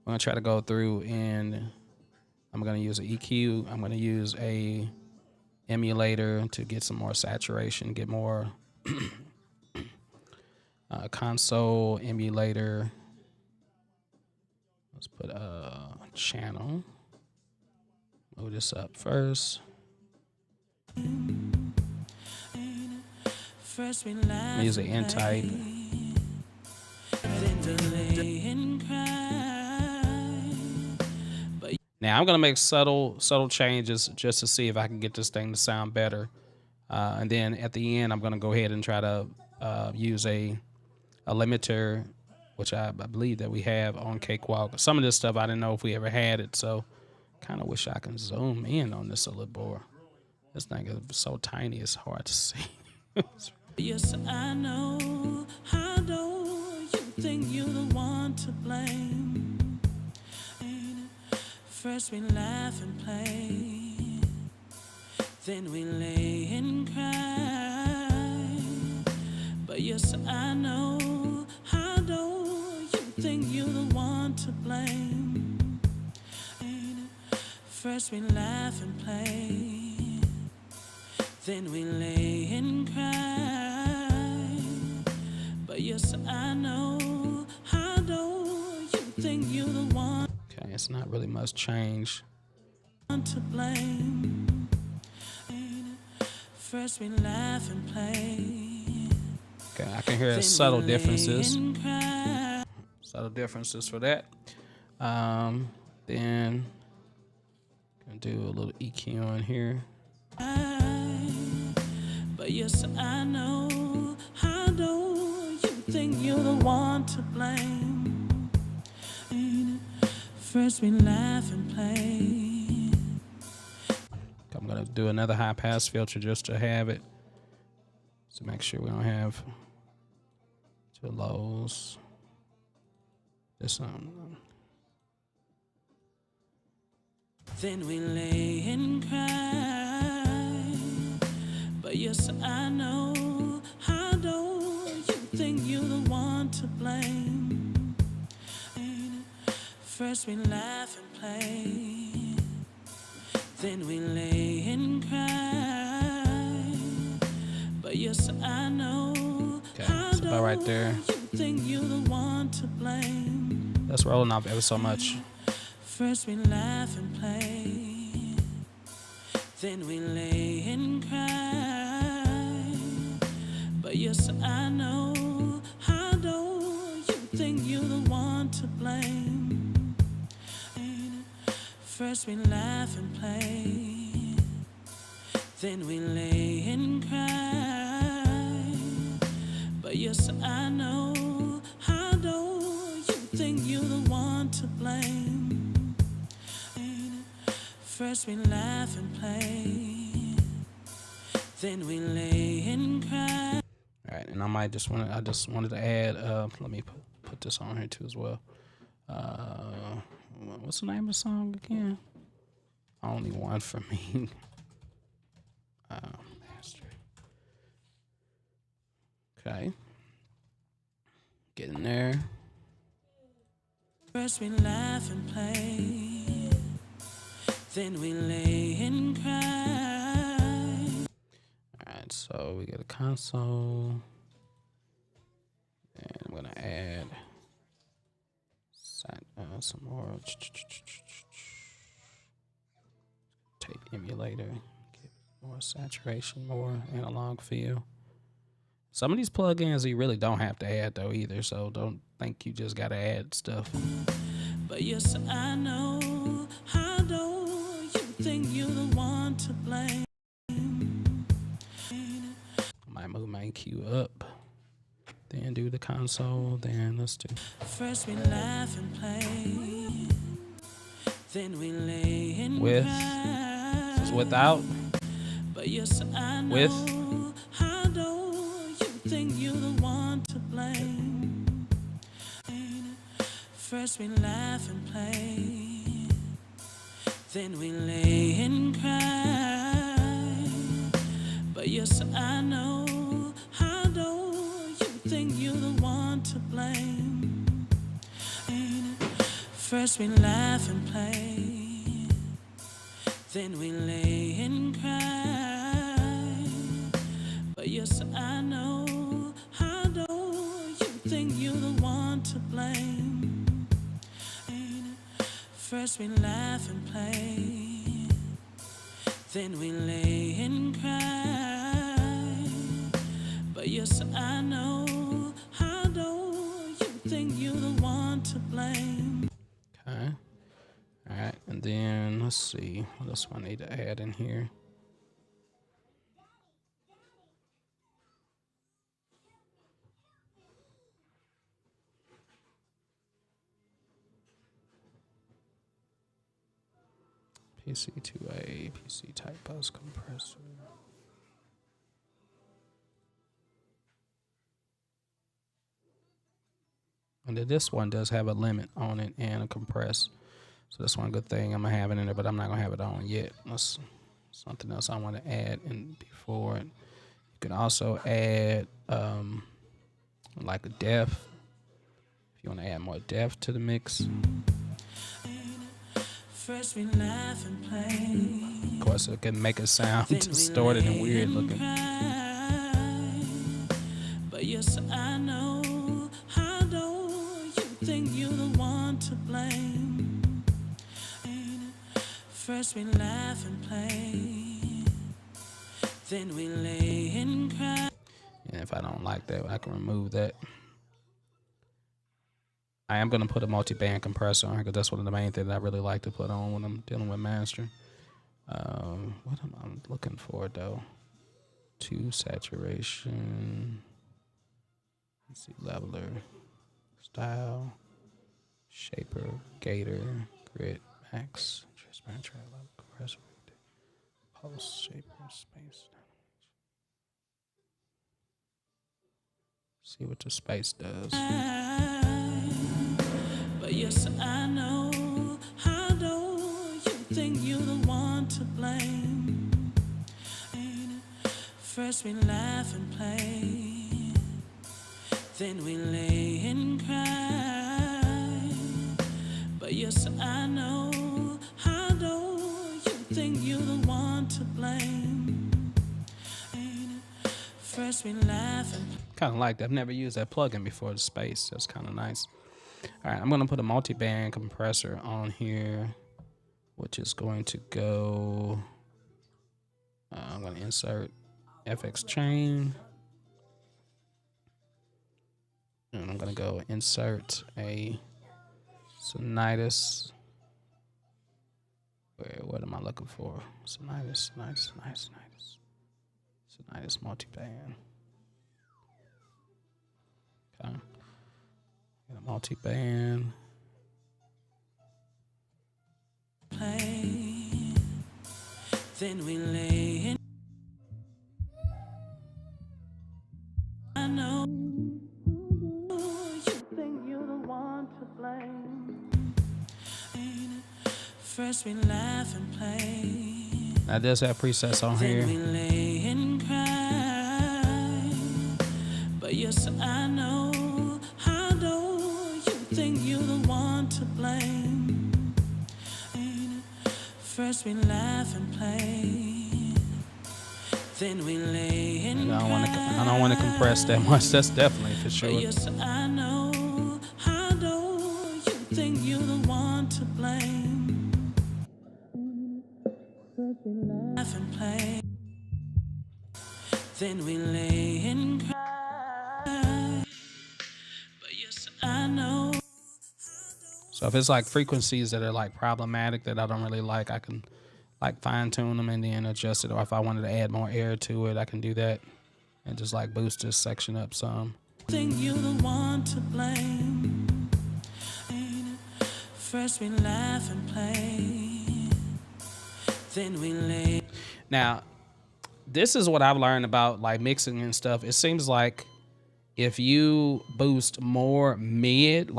I'm going to try to go through and I'm going to use an EQ. I'm going to use a emulator to get some more saturation, get more console emulator. Let's put a channel. Move this up first. I use an N type. Now I'm gonna make subtle changes just to see if I can get this thing to sound better. And then at the end, I'm gonna go ahead and try to use a limiter, which I believe that we have on Cakewalk. Some of this stuff I didn't know if we ever had it, so kind of wish I can zoom in on this a little more. This thing is so tiny, it's hard to see. Yes, I know. How do you think you're the one to blame? First we laugh and play, then we lay and cry. But yes, I know. How do you think you're the one to blame? First we laugh and play, then we lay and cry. But yes, I know. How do you think you're the one? Okay, it's not really much change. To blame. First we laugh and play. Okay, I can hear subtle differences. Subtle differences for that. Then gonna do a little EQ on here. But yes, I know. How do you think you're the one to blame? First we laugh and play. I'm gonna do another high pass filter just to have it, to make sure we don't have to lows. This one. Then we lay and cry. But yes, I know. How do you think you're the one to blame? First we laugh and play. Then we lay and cry. But yes, I know. Okay, it's about right there. You think you're the one to blame? That's rolling off ever so much. First we laugh and play, then we lay and cry. But yes, I know. How do you think you're the one to blame? First we laugh and play, then we lay and cry. But yes, I know. How do you think you're the one to blame? First we laugh and play, then we lay and cry. All right, and I just wanted to add. Let me put this on here too as well. What's the name of the song again? Only One for Me. Master. Okay. Get in there. First we laugh and play, then we lay and cry. Alright, so we got a console. And I'm gonna add some more tape emulator. Get more saturation, more analog feel. Some of these plugins you really don't have to add though either, so don't think you just gotta add stuff. But yes, I know. How do you think you're the one to blame? I might move my EQ up, then do the console, then let's do. First we laugh and play, then we lay and With. cry. This is without. But yes, I know. With. How do you think you're the one to blame? First we laugh and play, then we lay and cry. But yes, I know. How do you think you're the one to blame? First we laugh and play, then we lay and cry. But yes, I know. How do you think you're the one to blame? First we laugh and play, then we lay and cry. But yes, I know. How do you think you're the one to blame? Okay. All right, and then let's see what else do I need to add in here. PC2A, PC type bus compressor. And then this one does have a limit on it and a compress. So that's one good thing I'm gonna have it in there, but I'm not gonna have it on yet. That's something else I want to add in before it. You can also add like a depth. If you want to add more depth to the mix. First we laugh and play. Of course, it can make it sound distorted and weird looking. But yes, I know. How do you think you're the one to blame? First we laugh and play, then we lay and cry. And if I don't like that, I can remove that. I am going to put a multi-band compressor on because that's one of the main things I really like to put on when I'm dealing with mastering. What am I looking for, though? 2 saturation. Let's see, leveler, style, shaper, gator, grid, max, transparent trail level, compressor, pulse, shaper, space, See what the space does. But yes, I know. How do you think you're the one to blame? First we laugh and play, then we lay and cry. But yes, I know. How do you think you're the one to blame? First we laugh and play. Kind of like that. I've never used that plugin before. The space. That's kind of nice. All right, I'm gonna put a multi-band compressor on here, which is going to go. I'm gonna insert FX chain, and I'm gonna go insert a Sonitis. What am I looking for? Sonitis, nice. Sonitis multi-band. Okay. Got a multi-band. Play, then we lay in. I know you think you're the one to blame. First we laugh and play. Now does have presets on Then here. we lay and cry. But yes, I know. How do you think you're the one to blame? First we laugh and play. Then we lay and I cry. don't want to compress that much. That's definitely for But sure. yes, I know. How do you think you're the one to blame? First we laugh and play, then we lay and cry. But yes, I know. So if it's like frequencies that are like problematic that I don't really like, I can like fine tune them and then adjust it. Or if I wanted to add more air to it, I can do that and just like boost this section up some. Think you're the one to blame. First we laugh and play, then we lay. Now, this is what I've learned about like mixing and stuff. It seems like if you boost more mid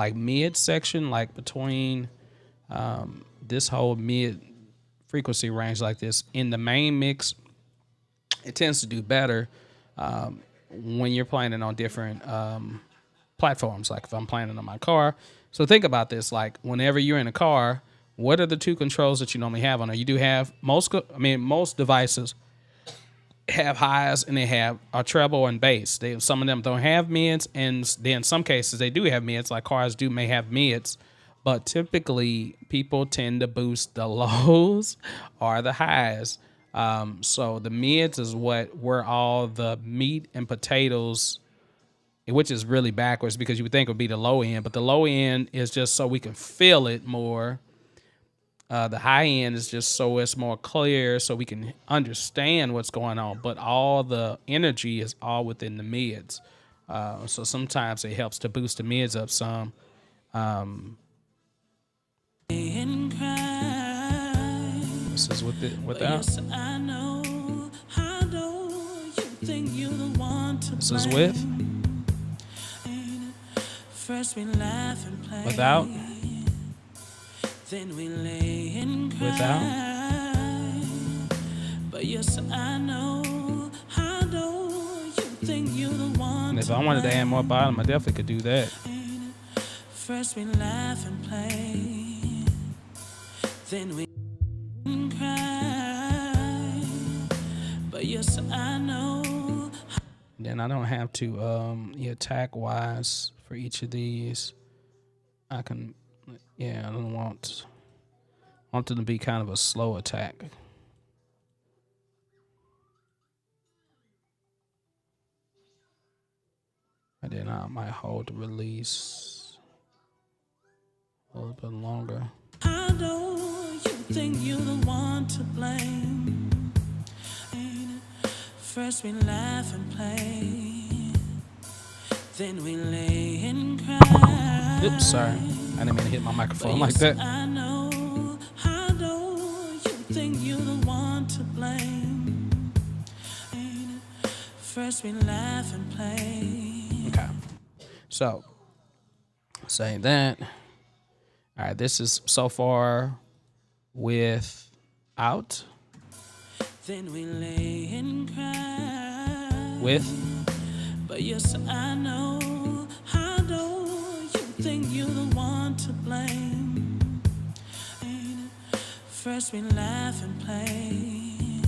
section, like between this whole mid frequency range like this in the main mix, it tends to do better when you're playing it on different platforms. Like if I'm playing it on my car. So think about this, like whenever you're in a car, what are the two controls that you normally have on there? You do have most devices have highs and they have a treble and bass. Some of them don't have mids, and then in some cases they do have mids, like cars may have mids, but typically people tend to boost the lows or the highs. So the mids is where all the meat and potatoes, which is really backwards because you would think it would be the low end, but the low end is just so we can feel it more. The high end is just so it's more clear so we can understand what's going on, but all the energy is all within the mids. So sometimes it helps to boost the mids up some. This is without. Yes, I know. How do you think you're the one to This is with. First we laugh and play. Without. Then we lay and cry. Without. But yes, I know. How do you think you're the one? And if I wanted to add more bottom, I definitely could do that. First we laugh and play. Then we cry. But yes, I know. Then I don't have to attack wise for each of these. I can. Yeah, I don't want them to be kind of a slow attack. And then I might hold the release a little bit longer. How do you think you're the one to blame? First we laugh and play, then we lay and cry. Oops, sorry. I didn't mean to hit my microphone like that. I know. How do you think you're the one to blame? First we laugh and play. Okay. So, saying that, all right, this is so far without, Then we lay and cry. with, But yes, I know. How do you think you're the one to blame? Ain't it? First we laugh and play.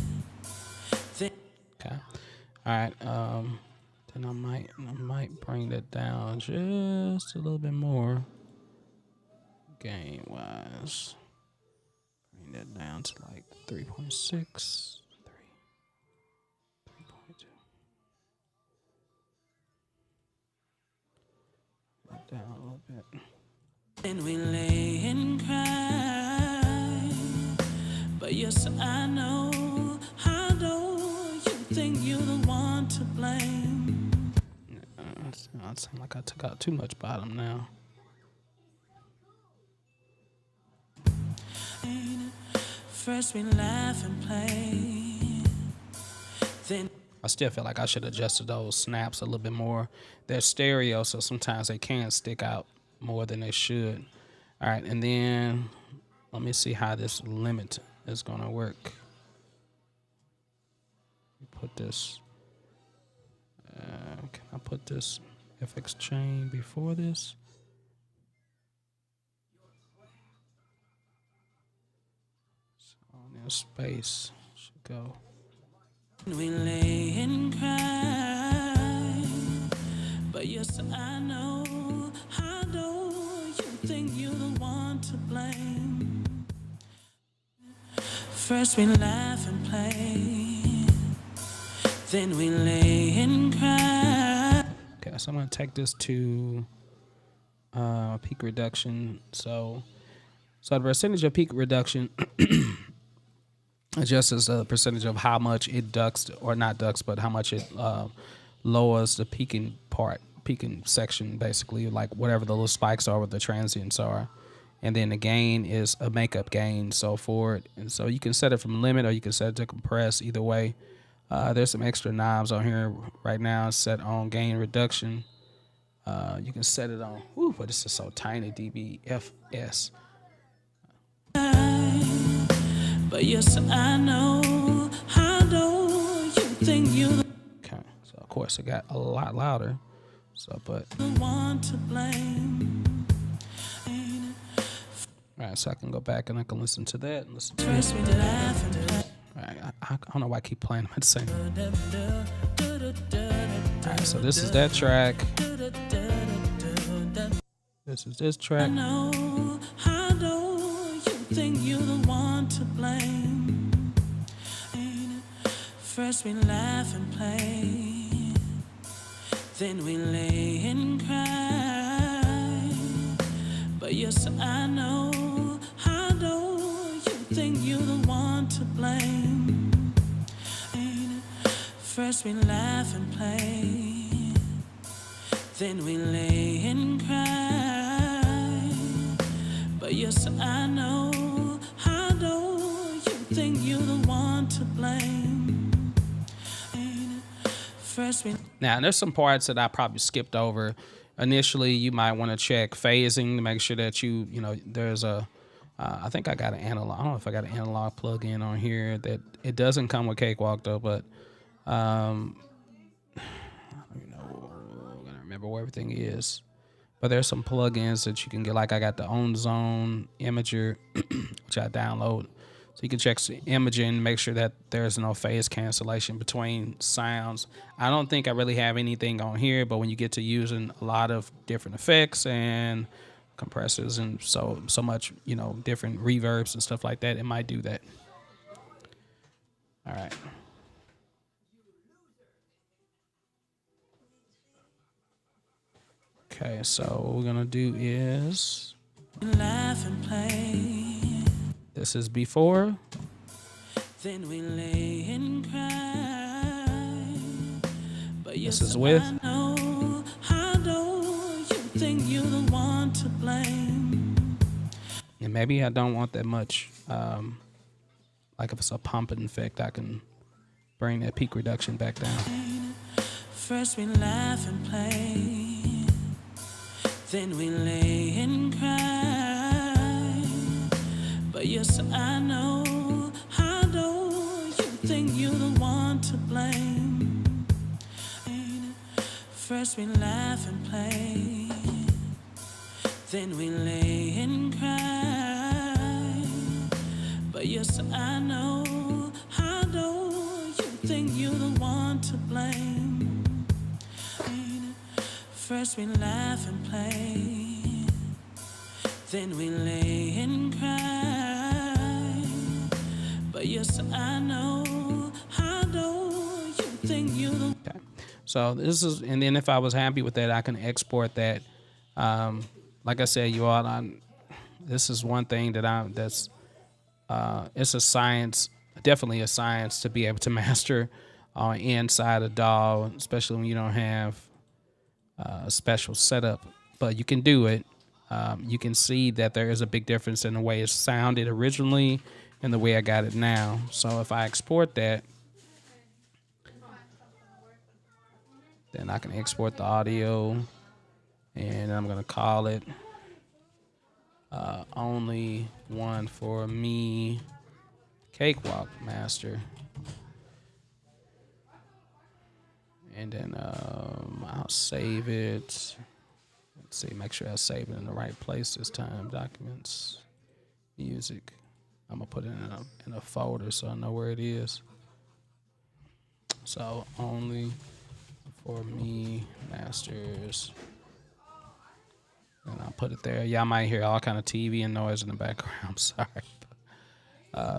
Then okay. All right, then I might bring that down just a little bit more. Gain wise, bring that down to like 3.6, 3.2. That down a little bit. Then we lay and cry. But yes, I know. How do you think you're the one to blame? It seems like I took out too much bottom now. First we laugh and play. Then I still feel like I should adjust those snaps a little bit more. They're stereo, so sometimes they can stick out more than they should. All right, and then let me see how this limit is going to work. Put this. Can I put this FX chain before this? So then space should go. we lay and cry. But yes, I know. How do you think you're the one to blame? First we laugh and play. Then we lay and cry. Okay, so I'm gonna take this to peak reduction. So the percentage of peak reduction adjusts a percentage of how much it ducks, or not ducks, but how much it lowers the peaking section, basically, like whatever the little spikes are, what the transients are. And then the gain is a makeup gain, so forward. And so you can set it from limit or you can set it to compress, either way. There's some extra knobs on here right now. It's set on gain reduction. You can set it on, but this is so tiny, dBFS. But yes, I know. How do you think you're the Okay, so of course it got a lot louder. So, but one to blame? all right, so I can go back and I can listen to that and listen to First we laugh and play. all right, I don't know why I keep playing them at the same time. All right, so this is that track. This is this track. No, how do you think you're the one to blame? Ain't it? First we laugh and play. Then we lay and cry. But yes, I know. How do you think you're the one to blame? Ain't it? First we laugh and play. Then we lay and cry. But yes, I know. How do you think you're the one to blame? Ain't it? First we Now, there's some parts that I probably skipped over. Initially, you might want to check phasing to make sure that there's a, I think I got an analog. I don't know if I got an analog plug-in on here. That it doesn't come with Cakewalk though, but I don't even know. I'm gonna remember where everything is. But there's some plugins that you can get. Like I got the Own Zone Imager, which I download. So you can check imaging, make sure that there's no phase cancellation between sounds. I don't think I really have anything on here, but when you get to using a lot of different effects and compressors and so much, different reverbs and stuff like that, it might do that. All right. Okay, so what we're gonna do is laugh and play. this is before. Then we lay and cry. But This yes, is with. I know. How do you think you're the one to blame? And maybe I don't want that much. Like if it's a pumping effect, I can bring that peak reduction back down. First we laugh and play. then we lay and cry. But yes, I know, you think you're the one to blame. First we laugh and play, then we lay and cry. But yes, I know, you think you're the one to blame. First we laugh and play, then we lay and cry. But yes, I know, you think you're the... Okay. So this is, and then if I was happy with that, I can export that. Like I said, you all, this is one thing that it's a science, definitely a science to be able to master inside a DAW, especially when you don't have a special setup. But you can do it. You can see that there is a big difference in the way it sounded originally and the way I got it now. So if I export that, then I can export the audio, and I'm gonna call it only one for me, Cakewalk Master. And then I'll save it. Let's see, make sure I save it in the right place this time. Documents, music. I'm gonna put it in a folder so I know where it is. So only for me masters, and I'll put it there. Y'all might hear all kind of TV and noise in the background. I'm sorry.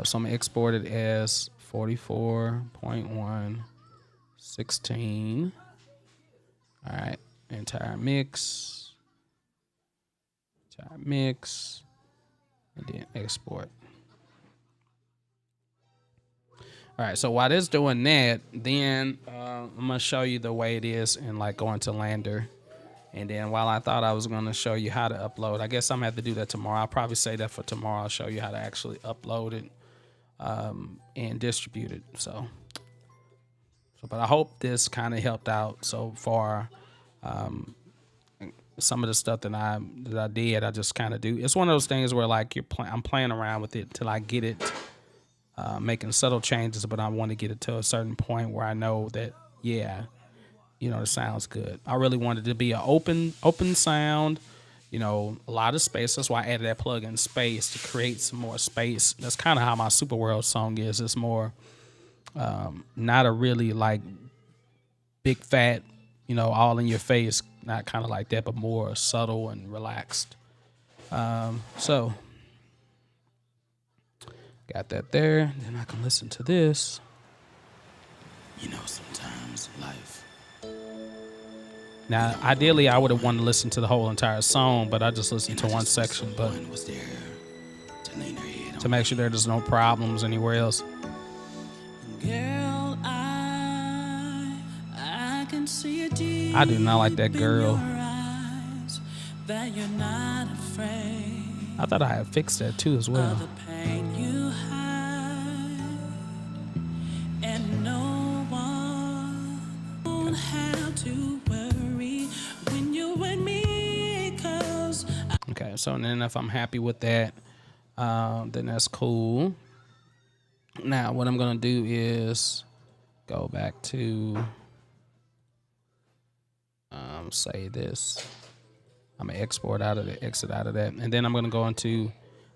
So I'm gonna export it as 44.1 16. All right, entire mix, and then export. All right, so while it's doing that, then I'm gonna show you the way it is and like going to Lander. And then while I thought I was gonna show you how to upload, I guess I'm gonna have to do that tomorrow. I'll probably say that for tomorrow. I'll show you how to actually upload it and distribute it. So, but I hope this kind of helped out so far. Some of the stuff that I did, I just kind of do. It's one of those things where like I'm playing around with it till I get it, making subtle changes, but I want to get it to a certain point where I know that, yeah, you know, it sounds good. I really wanted it to be an open sound, you know, a lot of space. That's why I added that plug-in space to create some more space. That's kind of how my Super World song is. It's more, not a really like big fat, you know, all in your face, not kind of like that, but more subtle and relaxed. So got that there. Then I can listen to this. You know, sometimes life... Now, ideally, I would have wanted to listen to the whole entire song, but I just listened to one section, but to make sure there's no problems anywhere else. Girl, I can see it deep. I do not like that girl. That you're not afraid. I thought I had fixed that too as well. The pain you hide, and no one won't have to worry when you're with me. Okay, so then if I'm happy with that, then that's cool. Now what I'm gonna do is go back to say this. I'm gonna export out of the exit out of that, and then I'm gonna go into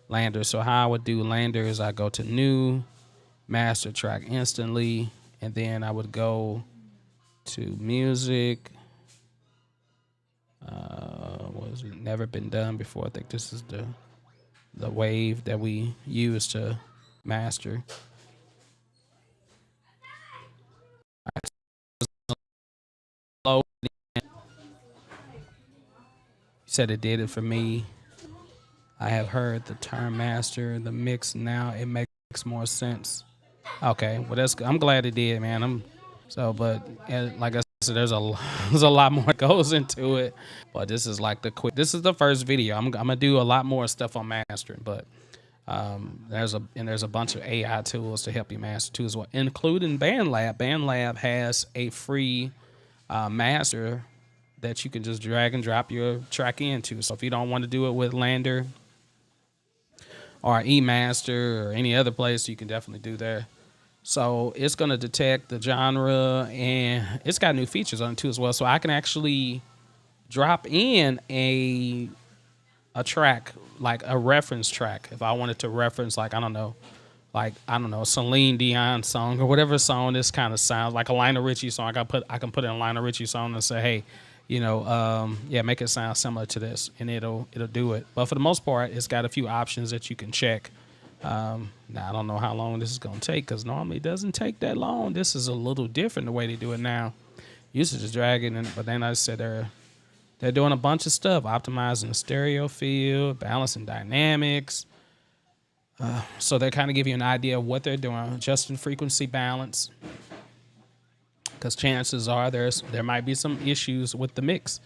Lander. So how I would do Lander is I go to new, master track instantly, and then I would go to music. Was it never been done before? I think this is the wave that we use to master. Said it did it for me. I have heard the term master, the mix now. It makes more sense. Okay, well that's I'm glad it did, man. But like I said, there's a lot more that goes into it. But this is like this is the first video. I'm gonna do a lot more stuff on mastering, but there's a bunch of AI tools to help you master too as well, including Bandlab. Bandlab has a free master that you can just drag and drop your track into. So if you don't want to do it with Lander or eMaster or any other place, you can definitely do there. So it's going to detect the genre, and it's got new features on it too as well. So I can actually drop in a track, like a reference track, if I wanted to reference, like, I don't know, Celine Dion song or whatever song this kind of sounds like, a Lionel Richie song. I can put in a Lionel Richie song and say, hey, make it sound similar to this, and it'll do it. But for the most part, it's got a few options that you can check. Now I don't know how long this is gonna take, because normally it doesn't take that long. This is a little different the way they do it now. Used to just drag it in, but then I said they're doing a bunch of stuff, optimizing the stereo field, balancing dynamics. So they kind of give you an idea of what they're doing, adjusting frequency balance, because chances are there might be some issues with the mix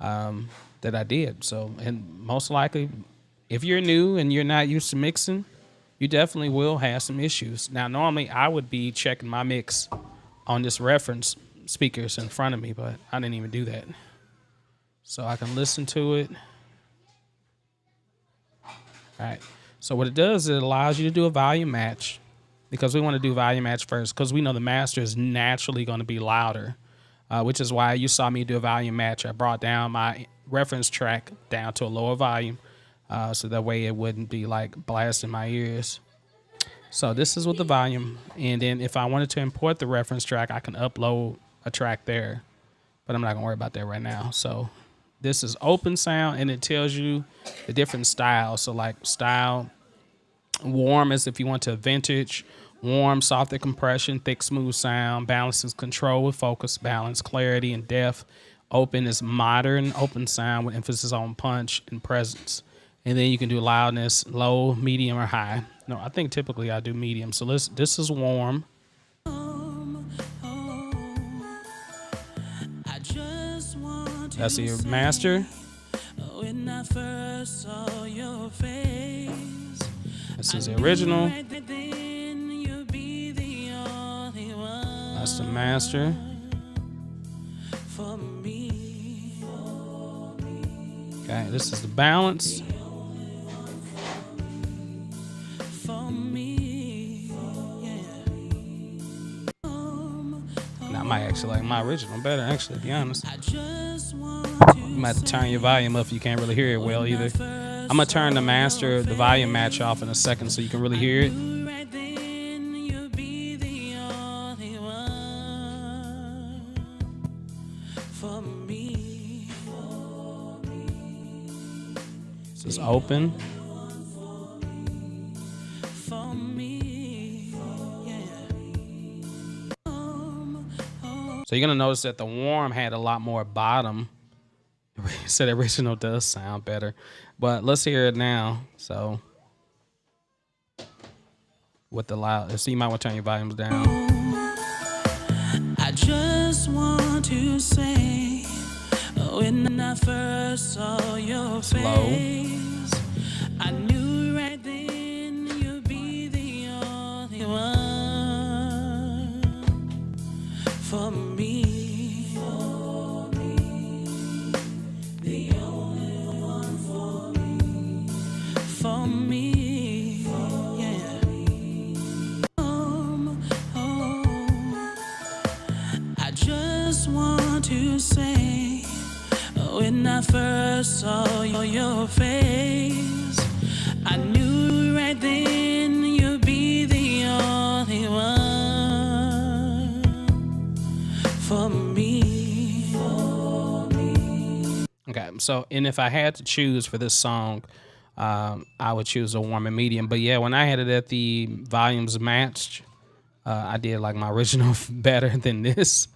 that I did. So, and most likely, if you're new and you're not used to mixing, you definitely will have some issues. Now, normally I would be checking my mix on this reference speakers in front of me, but I didn't even do that. So I can listen to it. All right. So what it does, it allows you to do a volume match, because we want to do volume match first, because we know the master is naturally going to be louder, which is why you saw me do a volume match. I brought down my reference track down to a lower volume, so that way it wouldn't be like blasting my ears. So this is with the volume, and then if I wanted to import the reference track, I can upload a track there, but I'm not gonna worry about that right now. So this is open sound, and it tells you the different styles. So like style, warm is if you want to vintage, warm, softer compression, thick, smooth sound. Balance is control with focus, balance, clarity, and depth. Open is modern, open sound with emphasis on punch and presence. And then you can do loudness, low, medium, or high. No, I think typically I do medium. So this is warm. That's your master. This is the original. That's the master. Okay, this is the balance. Now, I might actually like my original better, actually, to be honest. You might have to turn your volume up if you can't really hear it well either. I'm going to turn the master, the volume match off in a second so you can really hear it. This is open. So you're going to notice that the warm had a lot more bottom. So the original does sound better. But let's hear it now. So with the loud, so you might want to turn your volumes down. I just want to say, when I first saw your face, I knew right then you'd be the only one for me. The only one for me. For me, yeah. I just want to say, when I first saw your face, I knew right then you'd be the only one for me. Okay, so, and if I had to choose for this song, I would choose a warm and medium. But yeah, when I had it at the volumes matched, I did like my original better than this.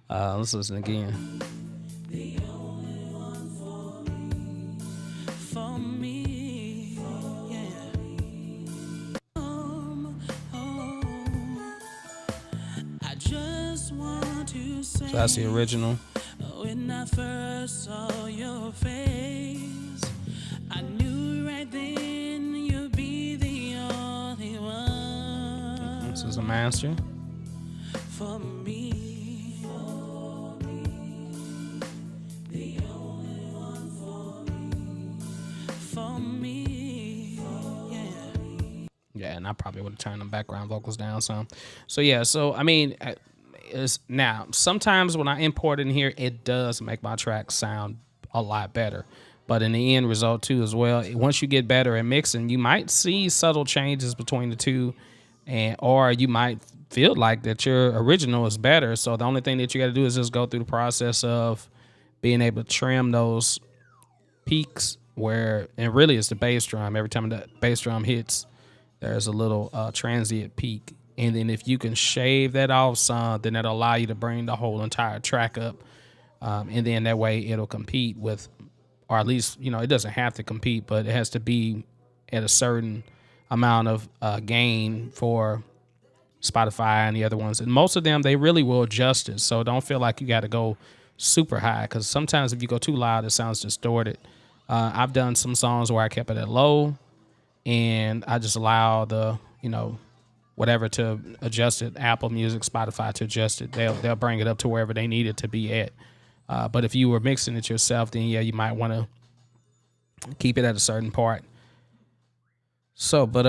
Let's listen again. The only one for me, yeah. I just want to say, So that's the original. when I first saw your face, I knew right then you'd be the only one. This is a master. For me, the I probably would have turned the background vocals down some. So yeah, so I mean, is now sometimes when I import in here, it does make my track sound a lot better. But in the end result too, as well, once you get better at mixing, you might see subtle changes between the two, and or you might feel like that your original is better. So the only thing that you got to do is just go through the process of being able to trim those peaks where, and really it's the bass drum. Every time the bass drum hits, there's a little transient peak. And then if you can shave that off some, then that'll allow you to bring the whole entire track up. And then that way it'll compete with, or at least, you know, it doesn't have to compete, but it has to be at a certain amount of gain for Spotify and the other ones. And most of them, they really will adjust it. So don't feel like you got to go super high, because sometimes if you go too loud, it sounds distorted. I've done some songs where I kept it at low and I just allow the, you know, whatever to adjust it, Apple Music, Spotify to adjust it. They'll bring it up to wherever they need it to be at. But if you were mixing it yourself, then yeah, you might want to keep it at a certain part. So, but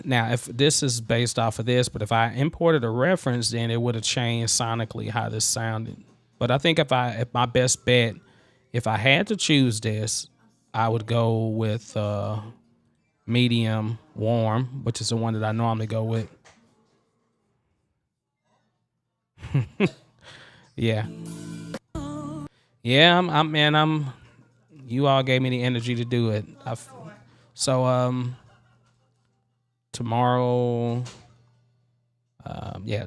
now if this is based off of this, but if I imported a reference, then it would have changed sonically how this sounded. But I think if my best bet, if I had to choose this, I would go with medium warm, which is the one that I normally go with. Yeah. Yeah, I'm you all gave me the energy to do it. Tomorrow,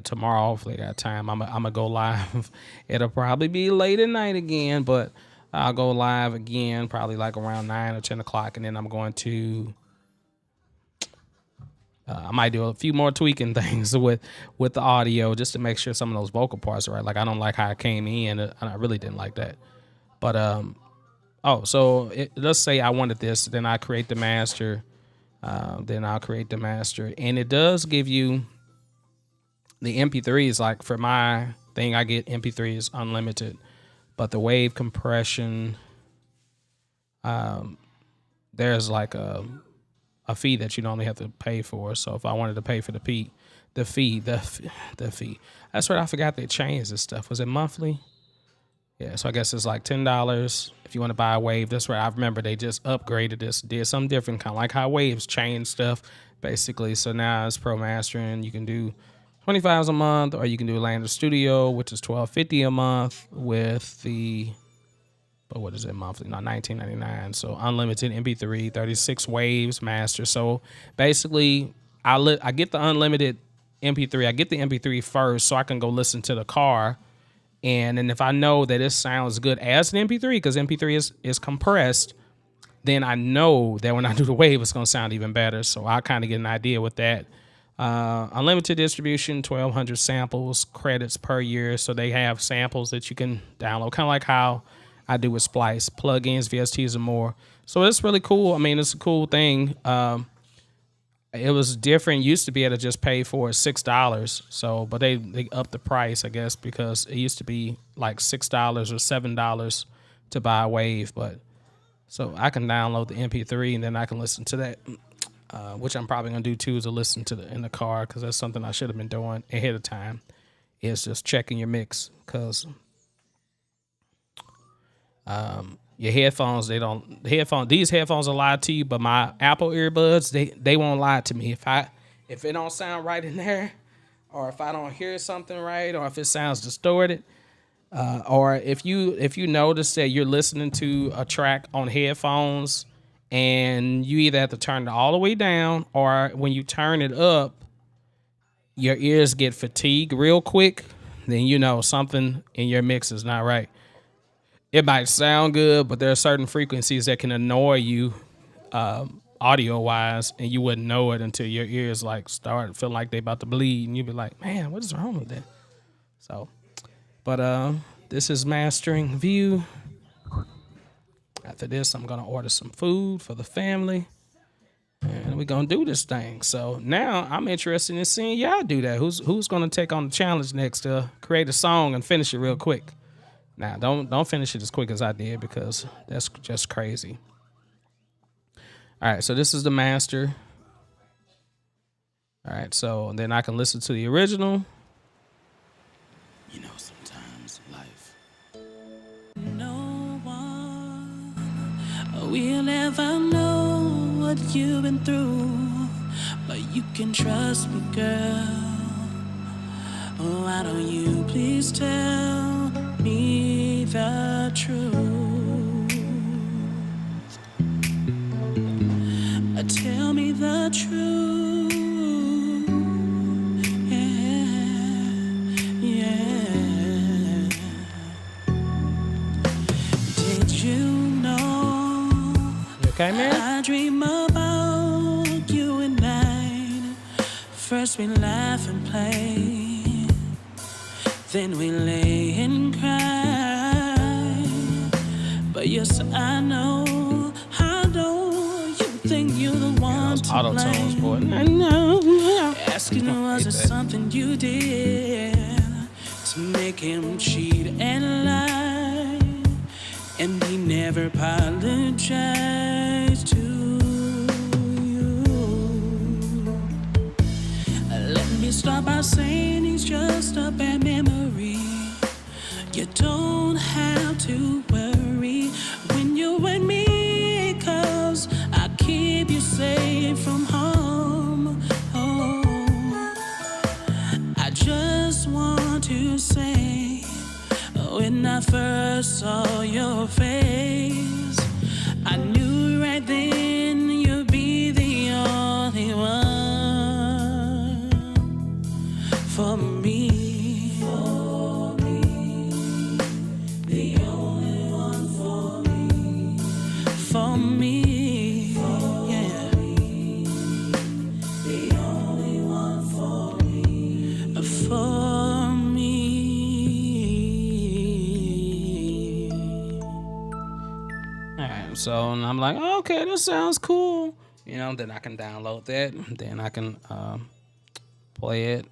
tomorrow, hopefully I got time. I'm gonna go live. It'll probably be late at night again, but I'll go live again, probably like around 9 or 10 o'clock. And then I'm going to, I might do a few more tweaking things with the audio just to make sure some of those vocal parts are right. Like, I don't like how I came in, and I really didn't like that. But, let's say I wanted this, then I create the master. Then I'll create the master, and it does give you the MP3s. Like for my thing, I get MP3s unlimited, but the wave compression, there's like a fee that you normally have to pay for. So if I wanted to pay for the fee, that's what I forgot they changed this stuff. Was it monthly? Yeah, so I guess it's like $10 if you want to buy a wave. That's where I remember they just upgraded this, did something different, kind of like how waves change stuff, basically. So now it's pro mastering. You can do $25 a month, or you can do Lander Studio, which is $12.50 a month with the, but what is it monthly? No, $19.99. So unlimited MP3, 36 waves, master. So basically, I get the unlimited MP3. I get the MP3 first, so I can go listen to the car. And then if I know that it sounds good as an MP3, because MP3 is compressed, then I know that when I do the wave, it's going to sound even better. So I kind of get an idea with that. Unlimited distribution, 1,200 samples, credits per year. So they have samples that you can download, kind of like how I do with Splice, plugins, VSTs, and more. So it's really cool. I mean, it's a cool thing. It was different. Used to be able to just pay for $6. So, but they upped the price, I guess, because it used to be like $6 or $7 to buy a wave. But so I can download the MP3 and then I can listen to that, which I'm probably gonna do too, is to listen to in the car, because that's something I should have been doing ahead of time. Is just checking your mix, because your headphones, these headphones will lie to you, but my Apple earbuds, they won't lie to me. If it don't sound right in there, or if I don't hear something right, or if it sounds distorted, or if you notice that you're listening to a track on headphones and you either have to turn it all the way down, or when you turn it up, your ears get fatigued real quick, then you know something in your mix is not right. It might sound good, but there are certain frequencies that can annoy you audio-wise, and you wouldn't know it until your ears like start feeling like they about to bleed, and you'd be like, man, what is wrong with that? So, but this is Mastering View. After this, I'm going to order some food for the family, and we're going to do this thing. So now I'm interested in seeing y'all do that. Who's going to take on the challenge next to create a song and finish it real quick? Now, don't finish it as quick as I did, because that's just crazy. All right, so this is the master. All right, so then I can listen to the original. You know, sometimes life. No one will ever know what you've been through, but you can trust me, girl. Oh, why don't you please tell me the truth? Tell me the truth. Yeah. Did you know? You okay, man? I dream about you at night. First we laugh and play, then we lay and cry. But yes, I know. How do you think you're the one to Auto tones, boy. blame? I know. Asking was it something you did to make him cheat and lie, and he never apologized to you. Let me start by saying he's just a bad memory. You don't have to worry when you're with me, 'cause I keep you safe from harm. Oh, I just want to say, when I first saw your face, I knew right then you'd be the only one for me. For me, the only one for me. For me, yeah. The only one for me. For me. All right, so and I'm like, oh, okay, that sounds cool. You know, then I can download that. Then I can play it.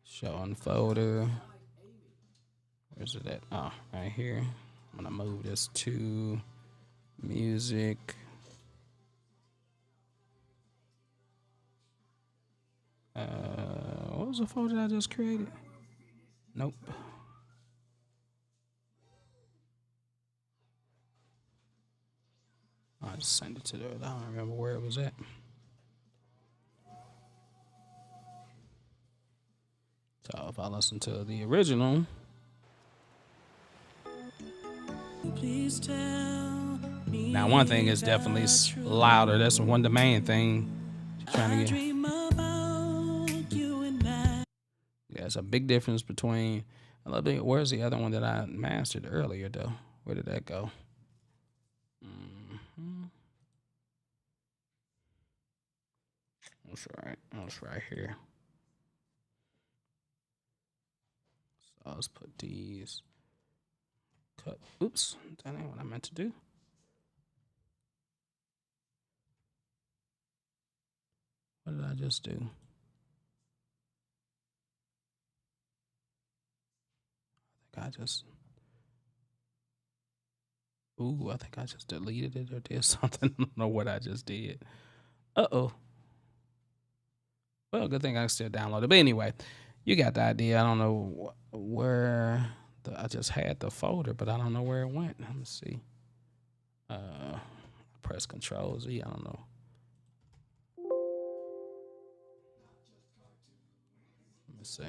Show on folder. Where's it at? Oh, right here. I'm gonna move this to music. What was the folder I just created? Nope. I just sent it to the. I don't remember where it was at. So if I listen to the original, Please tell me now one thing is definitely louder. That's the main thing. Trying to get. dream about you and I. Yeah, it's a big difference between. A little bit. Where's the other one that I mastered earlier though? Where did that go? That's right. That's right here. So let's put these. Cut. Oops, that ain't what I meant to do. What did I just do? I think I just deleted it or did something. I don't know what I just did. Uh-oh. Well, good thing I can still download it. But anyway, you got the idea. I don't know where I just had the folder, but I don't know where it went. Let me see. Press Control Z. I don't know. Let me see.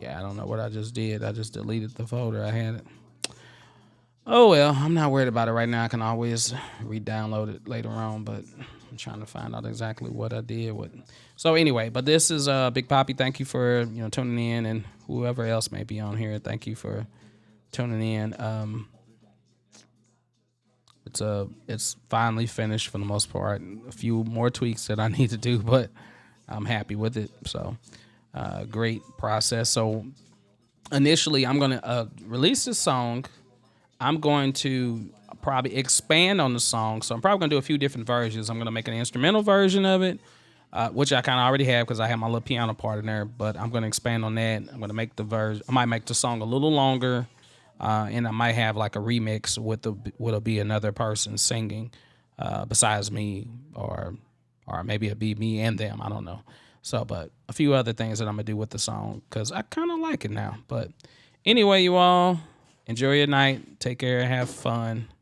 Yeah, I don't know what I just did. I just deleted the folder. I had it. Oh, well, I'm not worried about it right now. I can always re-download it later on, but I'm trying to find out exactly what I did. So anyway, but this is Big Poppy. Thank you for tuning in, and whoever else may be on here. Thank you for tuning in. It's finally finished for the most part. A few more tweaks that I need to do, but I'm happy with it. So great process. So initially, I'm gonna release this song. I'm going to probably expand on the song. So I'm probably going to do a few different versions. I'm going to make an instrumental version of it, which I kind of already have because I have my little piano part in there. But I'm going to expand on that. I'm going to make the version. I might make the song a little longer And I might have like a remix with will be another person singing besides me, or maybe it'll be me and them. I don't know. So, but a few other things that I'm gonna do with the song because I kind of like it now. But anyway, you all enjoy your night. Take care. Have fun.